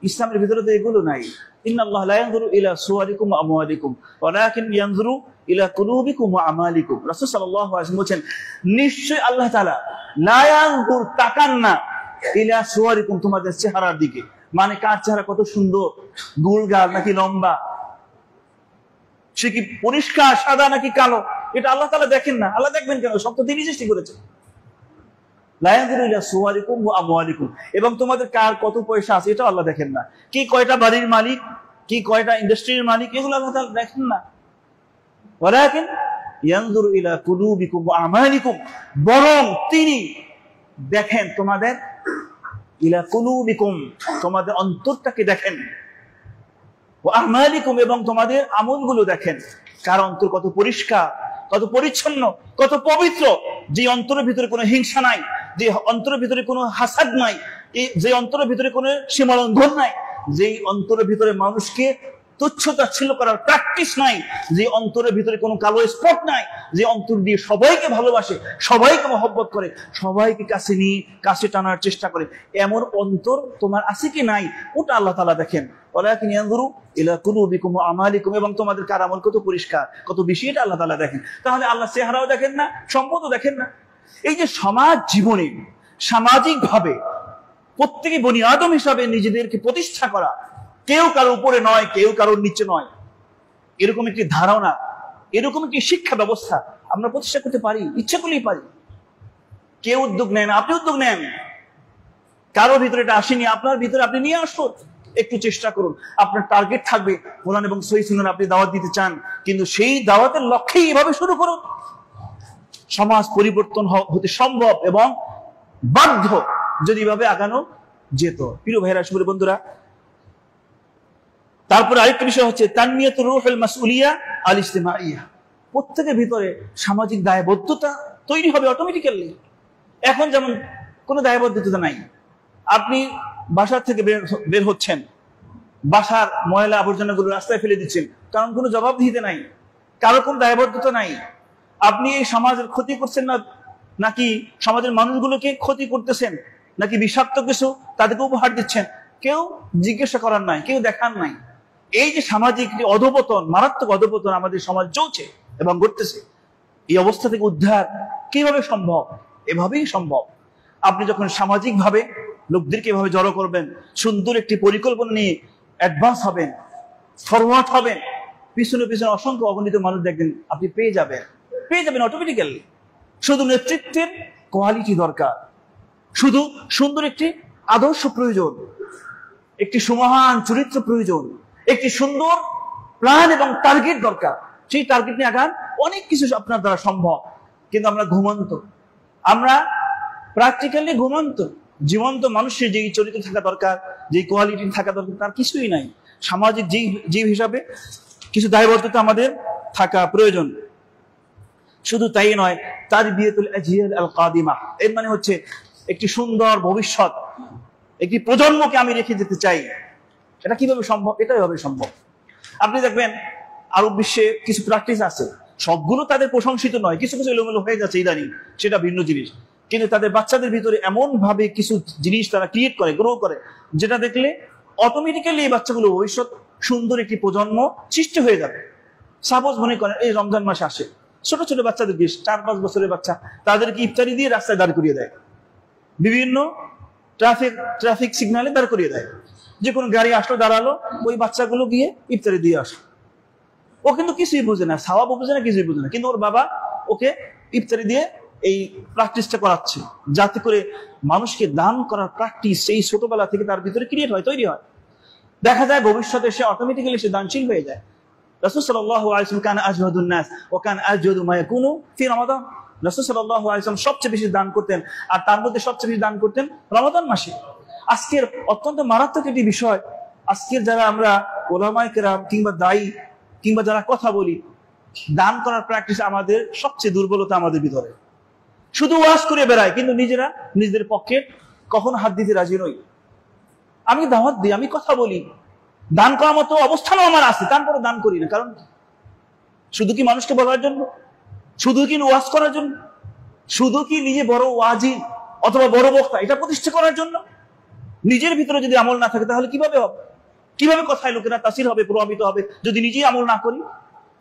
ইসলামের ভিতরে তো এগুলো নাই। ইন্নাল্লাহ লা ইয়ানজুরু ইলা সুওয়ারিকুম ওয়া আমওয়ালিকুম ওয়ালাকিন ইয়ানজুরু ইলা কুলুবিকুম ওয়া আমালিকুম। রাসূল সাল্লাল্লাহু আলাইহি ওয়াসাল্লাম বলেন, নিশ্চয় আল্লাহ তাআলা লা ইয়ানজুর, তাকান না, ইলা সুওয়ারিকুম, তোমাদের চেহারার দিকে, মানে কার চেহারা কত সুন্দর, গোলগাল নাকি লম্বা, সে কি পরিষ্কার সাদা নাকি কালো, এটা আল্লাহ তাআলা দেখেন না। আল্লাহ দেখবেন কেন? সব তো তিনি সৃষ্টি করেছেন। লা ইয়ানজুরু ইলা সুওয়ারিকুম ওয়া আমওয়ালিকুম, এবং তোমাদের কার কত পয়সা আছে এটা আল্লাহ দেখেন না। কি কয়টা বাড়ির মালিক, কি কয়টা ইন্ডাস্ট্রির মালিক, এগুলো আল্লাহ তাআলা দেখেন না। ওয়ালাকিন ইয়ানজুরু ইলা কুলুবিকুম ওয়া আমালিকুম, বরং তিনি দেখেন তোমাদের, ইলা কুলুবিকুম, তোমাদের অন্তরটাকে দেখেন, ওয়া আমালিকুম, এবং তোমাদের আমলগুলো দেখেন। কার অন্তর কত পরিষ্কার, কত পরিচ্ছন্ন, কত পবিত্র, যে অন্তরের ভিতরে কোনো হিংসা নাই, যে অন্তরের ভিতরে কোনো হাসাদ নাই, যে অন্তরের ভিতরে কোনো সীমালঙ্ঘন নাই, যে অন্তরের ভিতরে মানুষকে তুচ্ছ-তাচ্ছিল্য করার প্র্যাকটিস নাই, যে অন্তরের ভিতরে কোনো কালো স্পট নাই, যে অন্তর দিয়ে সবাইকে ভালোবাসে, সবাইকে মহব্বত করে, সবাইকে কাছে নিয়ে কাছে টানার চেষ্টা করে, এমন অন্তর তোমার আছে কি নাই, ওটা আল্লাহ তাআলা দেখেন। ওয়ালাকিন ইয়ানজুরু ইলা কুলুবিকুম ওয়া আমালিকুম, এবং তোমাদের কার আমল কত পরিষ্কার, কত বেশি, এটা আল্লাহ তাআলা দেখেন। তাহলে আল্লাহ চেহারাও দেখেন না, সম্পদও দেখেন না। এই যে সমাজ জীবনে সামাজিক ভাবে প্রত্যেকে বনি আদম হিসাবে নিজেদেরকে প্রতিষ্ঠা করা, কেউ কারো উপরে নয়, কেউ কারোর নিচে নয়, এরকম একটি ধারণা, এরকম একটি শিক্ষা ব্যবস্থা আমরা প্রতিষ্ঠা করতে পারি, ইচ্ছা করলেই পারি। কেউ উদ্যোগ নেন, আপনি উদ্যোগ নেন। কারো ভিতরে এটা আসেনি, আপনার ভিতরে আপনি নিয়ে আসুন, একটু চেষ্টা করুন। আপনার টার্গেট থাকবে কোরআন এবং সহিহ সুন্নাহ আপনি দাওয়াত দিতে চান, কিন্তু সেই দাওয়াতের লক্ষ্যেই এভাবে শুরু করুন। সমাজ পরিবর্তন হতে সম্ভব এবং বাধ্য যদি এভাবে আগানো যেত। প্রিয় ভাইরা, শুভ বন্ধুরা, তারপরে আরেকটা বিষয় হচ্ছে তানমিয়াতুর রূহুল মাসউলিয়া আল ইজতিমাইয়া। প্রত্যেকের ভিতরে সামাজিক দায়বদ্ধতা তৈরি হবে অটোমেটিক্যালি। এখন যেমন কোনো দায়বদ্ধতা নাই, আপনি বাসা থেকে বের হচ্ছেন, বাসার ময়লা আবর্জনাগুলো রাস্তায় ফেলে দিচ্ছেন, কারণ কোনো জবাবদিহিতে নাই, কারো কোনো দায়বদ্ধতা নাই। আপনি এই সমাজের ক্ষতি করছেন না, নাকি সমাজের মানুষগুলোকে ক্ষতি করতেছেন, নাকি বিষাক্ত কিছু তাদেরকে উপহার দিচ্ছেন, কেউ জিজ্ঞাসা করার নাই, কেউ দেখার নাই। এই যে সামাজিক অধপতন, মারাত্মক অধপতন আমাদের সমাজ চলছে এবং ঘটতেছে, এই অবস্থা থেকে উদ্ধার কিভাবে সম্ভব? এভাবেই সম্ভব। আপনি যখন সামাজিক ভাবে লোকদেরকে এভাবে জড়ো করবেন, সুন্দর একটি পরিকল্পনা নিয়ে অ্যাডভান্স হবেন, ফরওয়ার্ড হবেন, পিছনে পিছনে অসংখ্য অগণিত মানুষ দেখবেন আপনি পেয়ে যাবেন অটোমেটিক্যালি। শুধু নেতৃত্বের কোয়ালিটি দরকার, শুধু সুন্দর একটি আদর্শ প্রয়োজন, একটি সুমহান চরিত্র প্রয়োজন, একটি সুন্দর প্ল্যান এবং টার্গেট দরকার। সেই টার্গেট নিয়ে আগান, অনেক কিছু আপনার দ্বারা সম্ভব। কিন্তু আমরা ঘুমন্ত, আমরা প্র্যাকটিক্যালি ঘুমন্ত। জীবন্ত মানুষের যেই চরিত্র থাকা দরকার, যেই কোয়ালিটি থাকা দরকার, তার কিছুই নাই। সামাজিক জীব হিসাবে কিছু দায়বদ্ধতা আমাদের থাকা প্রয়োজন। শুধু তাই নয়, তারবিয়াতুল আজইয়াল আল কাদিমা, এর মানে হচ্ছে একটি সুন্দর ভবিষ্যৎ, একটি প্রজন্মকে আমি রেখে যেতে চাই। এটা কিভাবে সম্ভব? এটাই হবে সম্ভব। আপনি দেখবেন আরব বিশ্বে কিছু প্র্যাকটিস আছে, সবগুলো তাদের প্রশংসিত নয়, কিছু কিছু এলোমেলো হয়ে যাচ্ছে ইদানিং, সেটা ভিন্ন জিনিস। কিন্তু তাদের বাচ্চাদের ভিতরে এমন ভাবে কিছু জিনিস তারা ক্রিয়েট করে, গ্রো করে, যেটা দেখলে অটোমেটিক্যালি এই বাচ্চাগুলো ভবিষ্যৎ সুন্দর একটি প্রজন্ম সৃষ্টি হয়ে যাবে। সাপোজ মনে করেন এই রমজান মাসে আসে, ছোট ছোট বাচ্চাদের 4-5 বছরের বাচ্চা, তাদেরকে ইফতারি দিয়ে রাস্তায় দাঁড় করিয়ে দেয়, বিভিন্ন ট্রাফিক সিগনালে দাঁড় করিয়ে দেয়। যে কোনো গাড়ি আসলো, দাঁড়ালো, ওই বাচ্চাগুলো গিয়ে ইফতারি দিয়ে আসে। ও কিন্তু কিছুই বুঝে না, সওয়াব বুঝে না, কিছুই বুঝে না, কিন্তু ওর বাবা ওকে ইফতারি দিয়ে এই প্র্যাকটিসটা করাচ্ছে, যাতে করে মানুষকে দান করার প্র্যাকটিস সেই ছোটবেলা থেকে তার ভিতরে ক্রিয়েট হয়, তৈরি হয়। দেখা যায় ভবিষ্যতে সে অটোমেটিক্যালি সে দানশীল হয়ে যায়। রাসূল সাল্লাল্লাহু আলাইহি ওয়াসাল্লাম কানা আজওয়াদুন নাস ওয়া কানা আজওয়াদু মা ইয়াকুনু ফি রমাদান। রাসূল সাল্লাল্লাহু আলাইহি ওয়াসাল্লাম সবচেয়ে বেশি দান করতেন, আর তার মধ্যে সবচেয়ে বেশি দান করতেন রমাদান মাসে। আজকের অত্যন্ত মারাত্মক একটি বিষয়, আজকের যারা আমরা ওলামায়ে কেরাম কিংবা দায়ী কিংবা যারা কথা বলি, দান করার প্র্যাকটিস আমাদের সবচেয়ে দুর্বলতা আমাদের ভিতরে। শুধু ওয়াজ করে বেড়ায়, কিন্তু নিজেরা নিজেদের পক্ষে কখনো হাত দিতে রাজি নই। আমি দাওয়াত দিই, আমি কথা বলি, দান করার মতো অবস্থানও আমার আছে, তারপরে দান করি না। কারণ শুধু কি মানুষকে বলার জন্য? শুধু কি ওয়াজ করার জন্য? শুধু কি নিজে বড় ওয়াজি অথবা বড় বক্তা এটা প্রতিষ্ঠা করার জন্য? নিজের ভিতরে যদি আমল না থাকে তাহলে কিভাবে হবে? কিভাবে কথায় লোকেরা তাসির হবে, প্রভাবিত হবে যদি নিজেই আমল না করি?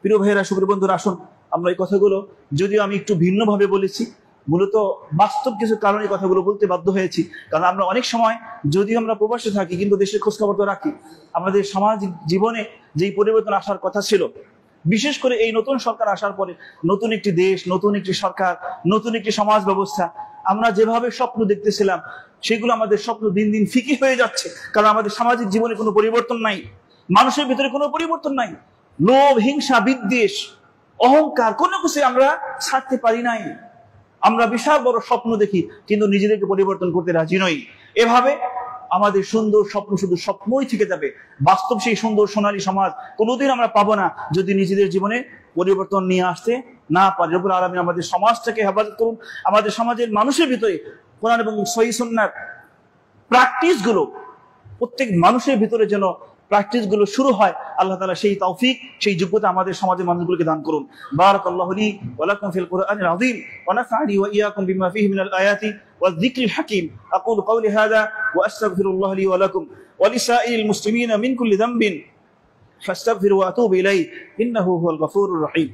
প্রিয় ভাইয়েরা, সুপ্রিয় বন্ধুরা, আসুন আমরা এই কথাগুলো, যদিও আমি একটু ভিন্নভাবে বলেছি, মূলত বাস্তব কিছু কারণে কথাগুলো বলতে বাধ্য হয়েছি। কারণ আমরা অনেক সময় যদিও আমরা প্রবাসে থাকি, কিন্তু দেশের খোঁজখবর তো রাখি। আমাদের সামাজিক জীবনে যেই পরিবর্তন আসার কথা ছিল, বিশেষ করে এই নতুন সরকার আসার পরে, নতুন একটি দেশ, নতুন একটি সরকার, নতুন একটি সমাজ ব্যবস্থা, আমরা যেভাবে স্বপ্ন দেখতেছিলাম সেগুলো আমাদের স্বপ্ন দিন দিন ফিকি হয়ে যাচ্ছে। কারণ আমাদের সামাজিক জীবনে কোনো পরিবর্তন নাই, মানুষের ভিতরে কোনো পরিবর্তন নাই। লোভ, হিংসা, বিদ্বেষ, অহংকার, কোনো কিছু আমরা ছাড়তে পারি নাই। আমরা বিশাল বড় স্বপ্ন দেখি, কিন্তু নিজেদেরকে পরিবর্তন করতে রাজি নই। এভাবে আমাদের সুন্দর স্বপ্ন শুধু স্বপ্নই থেকে যাবে। বাস্তব সেই সুন্দর সোনালী সমাজ কোনোদিন আমরা পাবো না যদি নিজেদের জীবনে পরিবর্তন নিয়ে আসতে না পারি। রব্বুল আলামিন আমাদের সমাজটাকে হেফাজত করুন। আমাদের সমাজের মানুষের ভিতরে কোরআন এবং সহিহ সুন্নাহর প্র্যাকটিস গুলো, প্রত্যেক মানুষের ভিতরে যেন প্র্যাকটিস গুলো শুরু হয়। আল্লাহ তাআলা সেই তৌফিক, সেই যোগ্যতা আমাদের সমাজের মানুষগুলোকে দান করুন। বারাকাল্লাহু লি ওয়া লাকুম ফিল কুরআনিল আযীম ওয়া নাফা'নি ওয়া ইয়্যাকুম বিমা ফীহি মিনাল আয়াতি ওয়ায যিকরিল হাকীম। আকুলু কওলি হাযা ওয়া আস্তাগফিরুল্লাহ লি ওয়া লাকুম ওয়া লিসাইরিল মুসলিমিনা মিন কুল্লি যামবিন ফাস্তাগফিরু ওয়া আতুবু ইলাইহি ইন্নাহু হুয়াল গফুরুর রহিম।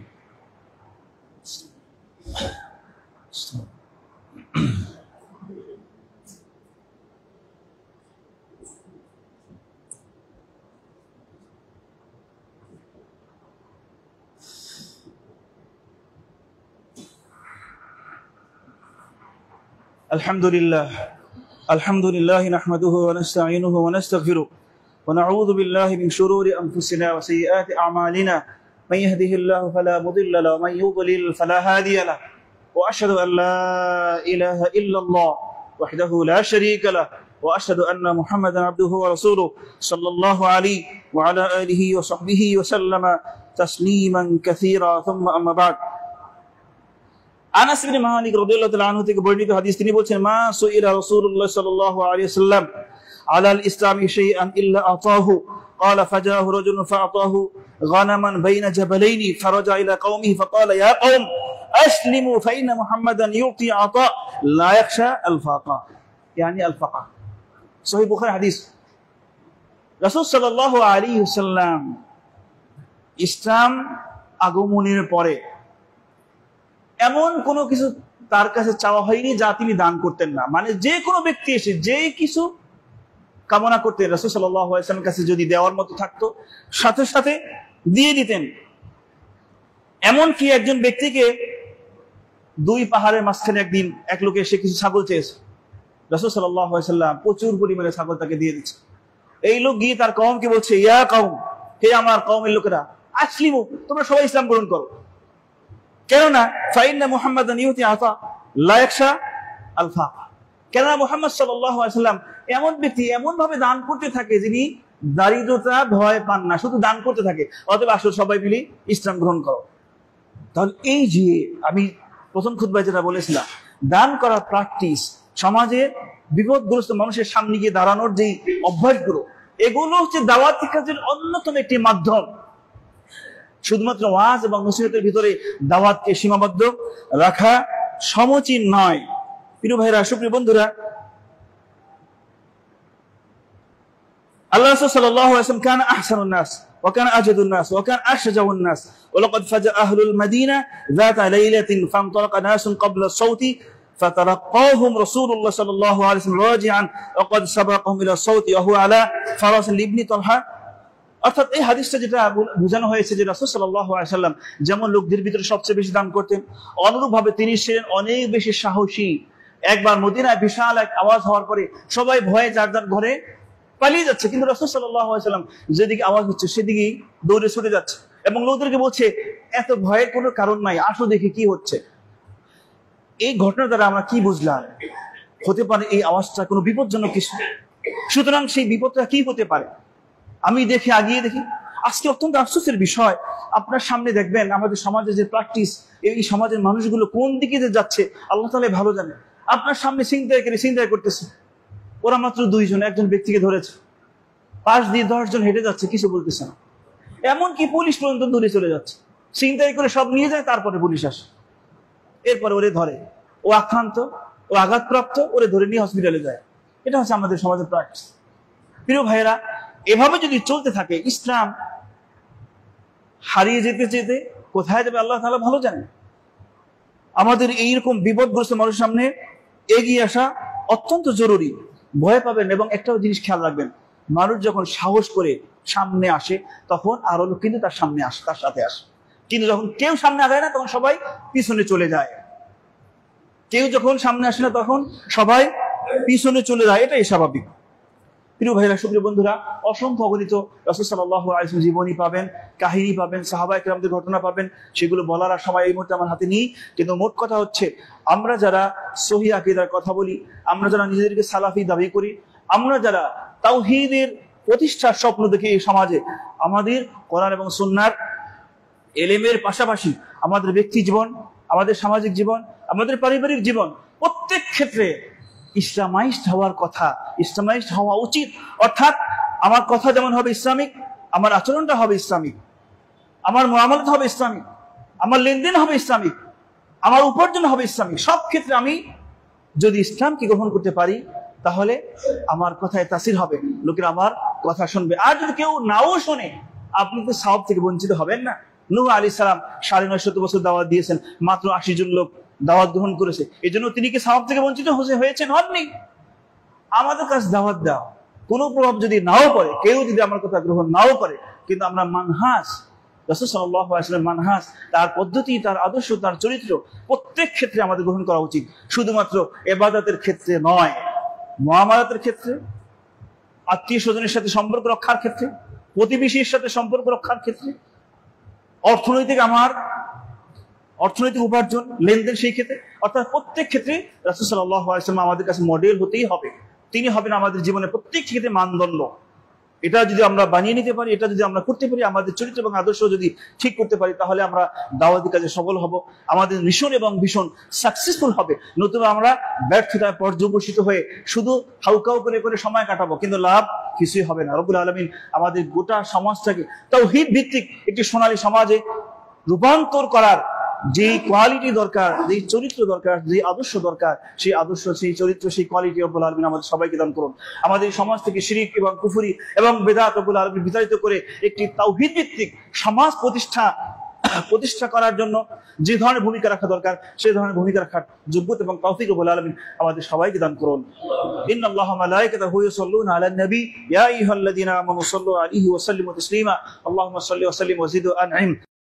الحمد لله نحمده ونستعينه ونستغفره ونعوذ بالله من شرور أنفسنا وسيئات أعمالنا من يهده الله فلا مضل له ومن يضلل فلا هادي له وأشهد أن لا إله إلا الله وحده لا شريك له وأشهد أن محمدا عبده ورسوله صلى الله عليه وعلى آله وصحبه وسلم تسليما كثيرا ثم أما بعد আনাস ইবনে মালিক রাদিয়াল্লাহু তাআলা আনহু থেকে বর্ণিত হাদিস তিনি বলেন মা সুইলা রাসূলুল্লাহ সাল্লাল্লাহু আলাইহি ওয়াসাল্লাম আলা আল ইসলামি শাইআন ইল্লা আতাহু قال فجاءه رجل فأعطاه غنما بين جبلين فرجع إلى قومه فقال يا قوم أسلموا فإن محمدا يعطي عطاء لا يخشى الفاقة يعني الفقر صحيح বুখারী হাদিস রাসূল সাল্লাল্লাহু আলাইহি ওয়াসাল্লাম ইসলাম আগমনের পরে এমন কোনো কিছু তার কাছে চাওয়া হয়নি যা তিনি দান করতেন না, মানে যে কোনো ব্যক্তি এসে যে কিছু কামনা করতেন রাসূল সাল্লাল্লাহু আলাইহি ওয়াসাল্লামের কাছে যদি দেওয়ার মতো থাকতো সাথে সাথে দিয়ে দিতেন। এমন কি একজন ব্যক্তিকে দুই পাহাড়ের মাঝখানে একদিন এক লোকে এসে কিছু ছাগল চেয়েছে, রাসূল সাল্লাল্লাহু আলাইহি ওয়াসাল্লাম প্রচুর পরিমাণে ছাগল তাকে দিয়ে দিচ্ছে। এই লোক গিয়ে তার কওমকে বলছে ইয়া কওম, হে আমার কওমের লোকেরা, আসলিমু, তোমরা সবাই ইসলাম গ্রহণ করো, কেননা ফাইন্না মুহাম্মাদান ইউতি আতা লা ইয়াখশা আল ফাকা, কেননা মুহাম্মদ সাল্লাল্লাহু আলাইহি ওয়াসাল্লাম এমন ব্যক্তি, এমন ভাবে দান করতে থাকে যিনি দারিদ্রতা ভয় পান না, শুধু দান করতে থাকে। অতএব আসো সবাই মিলে ইসলাম গ্রহণ করো। তাহলে এই যে আমি প্রথম খুতবায় যেটা বলেছিলাম, দান করার প্র্যাকটিস, সমাজে বিপদগ্রস্ত মানুষের সামনে গিয়ে দাঁড়ানোর যে অভ্যাসগুলো, এগুলো হচ্ছে দাওয়াতি কাজের অন্যতম একটি মাধ্যম। শুধুমাত্র ওয়াজ এবং নসিহতের ভিতরে দাওয়াতকে সীমাবদ্ধ রাখা সমীচীন নয়। প্রিয় ভাইরা, সুপ্রিয় বন্ধুরা, আল্লাহ রাসূল সাল্লাল্লাহু আলাইহি ওয়াসাল্লাম কানা আহসানুন নাস ওয়া কানা আজদুন নাস ওয়া কানা আশজাউন নাস ওয়া লাকাদ ফাজা আহলুল মাদিনা যাতা লাইলাতিন ফান্তালাকা নাসুন ক্বাবলা সাউতি فتلقاهم رسول الله صلى الله عليه وسلم راجعا وقد سبقهم الى الصوت وهو على فرس لابن طلحه। অর্থাৎ এই হাদিসটা যেটা বোঝানো হয়েছে যে রাসূল সাল্লাল্লাহু আলাইহি ওয়াসাল্লাম যেমন লোকদের ভিতরে সবচেয়ে বেশি দান করতেন, অনুরূপভাবে তিনি ছিলেন অনেক বেশি সাহসী। একবার মদিনায় বিশাল এক আওয়াজ হওয়ার পরে সবাই ভয়ে যার যার ঘরে পালিয়ে যাচ্ছে, কিন্তু রাসূল সাল্লাল্লাহু আলাইহি ওয়াসাল্লাম যেদিকে আওয়াজ হচ্ছে সেদিকেই দৌড়ে ছুটে যাচ্ছে এবং লোকদেরকে বলছে এত ভয়ের কোনো কারণ নাই, আসো দেখি কি হচ্ছে। এই ঘটনা দ্বারা আমরা কি বুঝলাম? হতে পারে এই আওয়াজটা কোনো বিপজ্জনক কিছু, সুতরাং সেই বিপদটা কি হতে পারে আমি দেখি, আগিয়ে দেখি। আজকে অত্যন্ত আফসোসের বিষয়, আপনার সামনে দেখবেন আমাদের সমাজে যে প্র্যাকটিস, এই সমাজের মানুষগুলো কোন দিকে যে যাচ্ছে আল্লাহ তাআলা ভালো জানে। আপনার সামনে ছিনতাই করতেছে, ওরা মাত্র দুইজন, একজন ব্যক্তিকে ধরেছে, পাশ দিয়ে 10 জন হেঁটে যাচ্ছে, কিছু বলতেছে না। এমনকি পুলিশ পর্যন্ত দূরে চলে যাচ্ছে, ছিনতাই করে সব নিয়ে যায়, তারপরে পুলিশ আসে, এরপরে ওরে ধরে, ও আক্রান্ত, ও আঘাতপ্রাপ্ত, ওরে ধরে নিয়ে হসপিটালে যায়। এটা হচ্ছে আমাদের সমাজের প্র্যাকটিস। প্রিয় ভাইয়েরা, এভাবে যদি চলতে থাকে ইসলাম হারিয়ে যেতে যেতে কোথায় যাবে আল্লাহ তাআলা ভালো জানেন। আমাদের এইরকম বিপদগ্রস্ত মানুষের সামনে এগিয়ে আসা অত্যন্ত জরুরি। ভয় পাবেন এবং একটাও জিনিস খেয়াল রাখবেন, মানুষ যখন সাহস করে সামনে আসে তখন আরো লোক কিন্তু তার সামনে আসে, তার সাথে আসে। কিন্তু যখন কেউ সামনে আগায় না তখন সবাই পিছনে চলে যায়। কেউ যখন সামনে আসে না তখন সবাই পিছনে চলে যায়, এটাই স্বাভাবিক। প্রিয় ভাইরা, সুপ্রিয় বন্ধুরা, অসংখ্য অগণিত রাসূল সাল্লাল্লাহু আলাইহি ওয়াসাল্লাম জীবনী পাবেন, কাহিনী পাবেন, সাহাবায়ে কেরামদের ঘটনা পাবেন, সেগুলো বলার আর সময় এই মুহূর্তে আমার হাতে নেই। কিন্তু মোট কথা হচ্ছে, আমরা যারা সহিহ আকীদার কথা বলি, আমরা যারা নিজেদেরকে সালাফি দাবি করি, আমরা যারা তাওহীদের প্রতিষ্ঠার স্বপ্ন দেখি এই সমাজে, আমাদের কোরআন এবং সুন্নাহর এলেমের পাশাপাশি আমাদের ব্যক্তি জীবন, আমাদের সামাজিক জীবন, আমাদের পারিবারিক জীবন, প্রত্যেক ক্ষেত্রে ইসলামাইজড হওয়ার কথা, ইসলামাইজড হওয়া উচিত। অর্থাৎ আমার কথা যেমন হবে ইসলামিক, আমার আচরণটা হবে ইসলামিক, আমার মুআমালাত হবে ইসলামিক, আমার লেনদেন হবে ইসলামিক, আমার উপার্জন হবে ইসলামিক। সব ক্ষেত্রে আমি যদি ইসলামকে গ্রহণ করতে পারি তাহলে আমার কথায় তাসির হবে, লোকেরা আমার কথা শুনবে। আর যদি কেউ নাও শোনে, আপনি তো সওয়াব থেকে বঞ্চিত হবেন না। নূহ আলাইহিস সালাম 950 বছর দাওয়াত দিয়েছেন, মাত্র 80 জন লোক দাওয়াত গ্রহণ করেছে, এই জন্য তিনি কি সওয়াব থেকে বঞ্চিত হয়েছেন? হননি। আমাদের কাছে দাওয়াত দাও, কোনো প্রভাব যদি নাও পড়ে, কেউ যদি আমার কথা গ্রহণ নাও করে, কিন্তু আমরা মানহাজ, রাসূল সাল্লাল্লাহু আলাইহি ওয়াসাল্লাম মানহাজ, তার পদ্ধতি, তার আদর্শ, তার চরিত্র প্রত্যেক ক্ষেত্রে আমাদের গ্রহণ করা উচিত। শুধুমাত্র ইবাদতের ক্ষেত্রে নয়, মুআমালাতের ক্ষেত্রে, আত্মীয় স্বজনের সাথে সম্পর্ক রক্ষার ক্ষেত্রে, প্রতিবেশীর সাথে সম্পর্ক রক্ষার ক্ষেত্রে, অর্থনৈতিক উপার্জন, লেনদেন, সেই ক্ষেত্রে, অর্থাৎ প্রত্যেক ক্ষেত্রে রাসূল সাল্লাল্লাহু আলাইহি ওয়াসাল্লাম আমাদের কাছে মডেল হতেই হবে। তিনি হবেন আমাদের জীবনের প্রত্যেক ক্ষেত্রে মানদণ্ড। এটা যদি আমরা বানিয়ে নিতে পারি, এটা যদি আমরা করতে পারি, আমাদের চরিত্র এবং আদর্শ যদি ঠিক করতে পারি, তাহলে আমরা দাওয়াতি কাজে সফল হব, আমাদের মিশন এবং ভীষণ সাকসেসফুল হবে। নতুবা আমরা ব্যর্থতায় পর্যবসিত হয়ে শুধু হাউকাউ করে করে সময় কাটাবো, কিন্তু লাভ কিছুই হবে না। রব্বুল আলামিন আমাদের গোটা সমাজটাকে তাওহীদ ভিত্তিক একটি সোনালী সমাজে রূপান্তর করার যে কোয়ালিটি দরকার, যে চরিত্র দরকার, যে আদর্শ দরকার, সেই আদর্শ, সেই চরিত্র, সেই কোয়ালিটি রব্বুল আলামিন আমাদের সবাইকে দান করুন। আমাদের সমাজ থেকে শিরক এবং কুফরি এবং বেদাত রব্বুল আলামিন বিতাড়িত করে একটি তাওহীদ ভিত্তিক সমাজ প্রতিষ্ঠা করার জন্য যে ধরনের ভূমিকা রাখা দরকার, সেই ধরনের ভূমিকা রাখার যোগ্যতা এবং তৌফিক রব্বুল আলামিন আমাদের সবাইকে দান করুন। ইন্নাল্লাহা ওয়া মালাইকাতাহু ইউসাল্লুনা আলান নবী ইয়া আইয়ুহাল্লাযীনা আমানু সাল্লু আলাইহি ওয়া সাল্লিমু তাসলিমা আল্লাহুম্মা সাল্লি ওয়া সাল্লিম ওয়া জিদ ওয়া আন'im।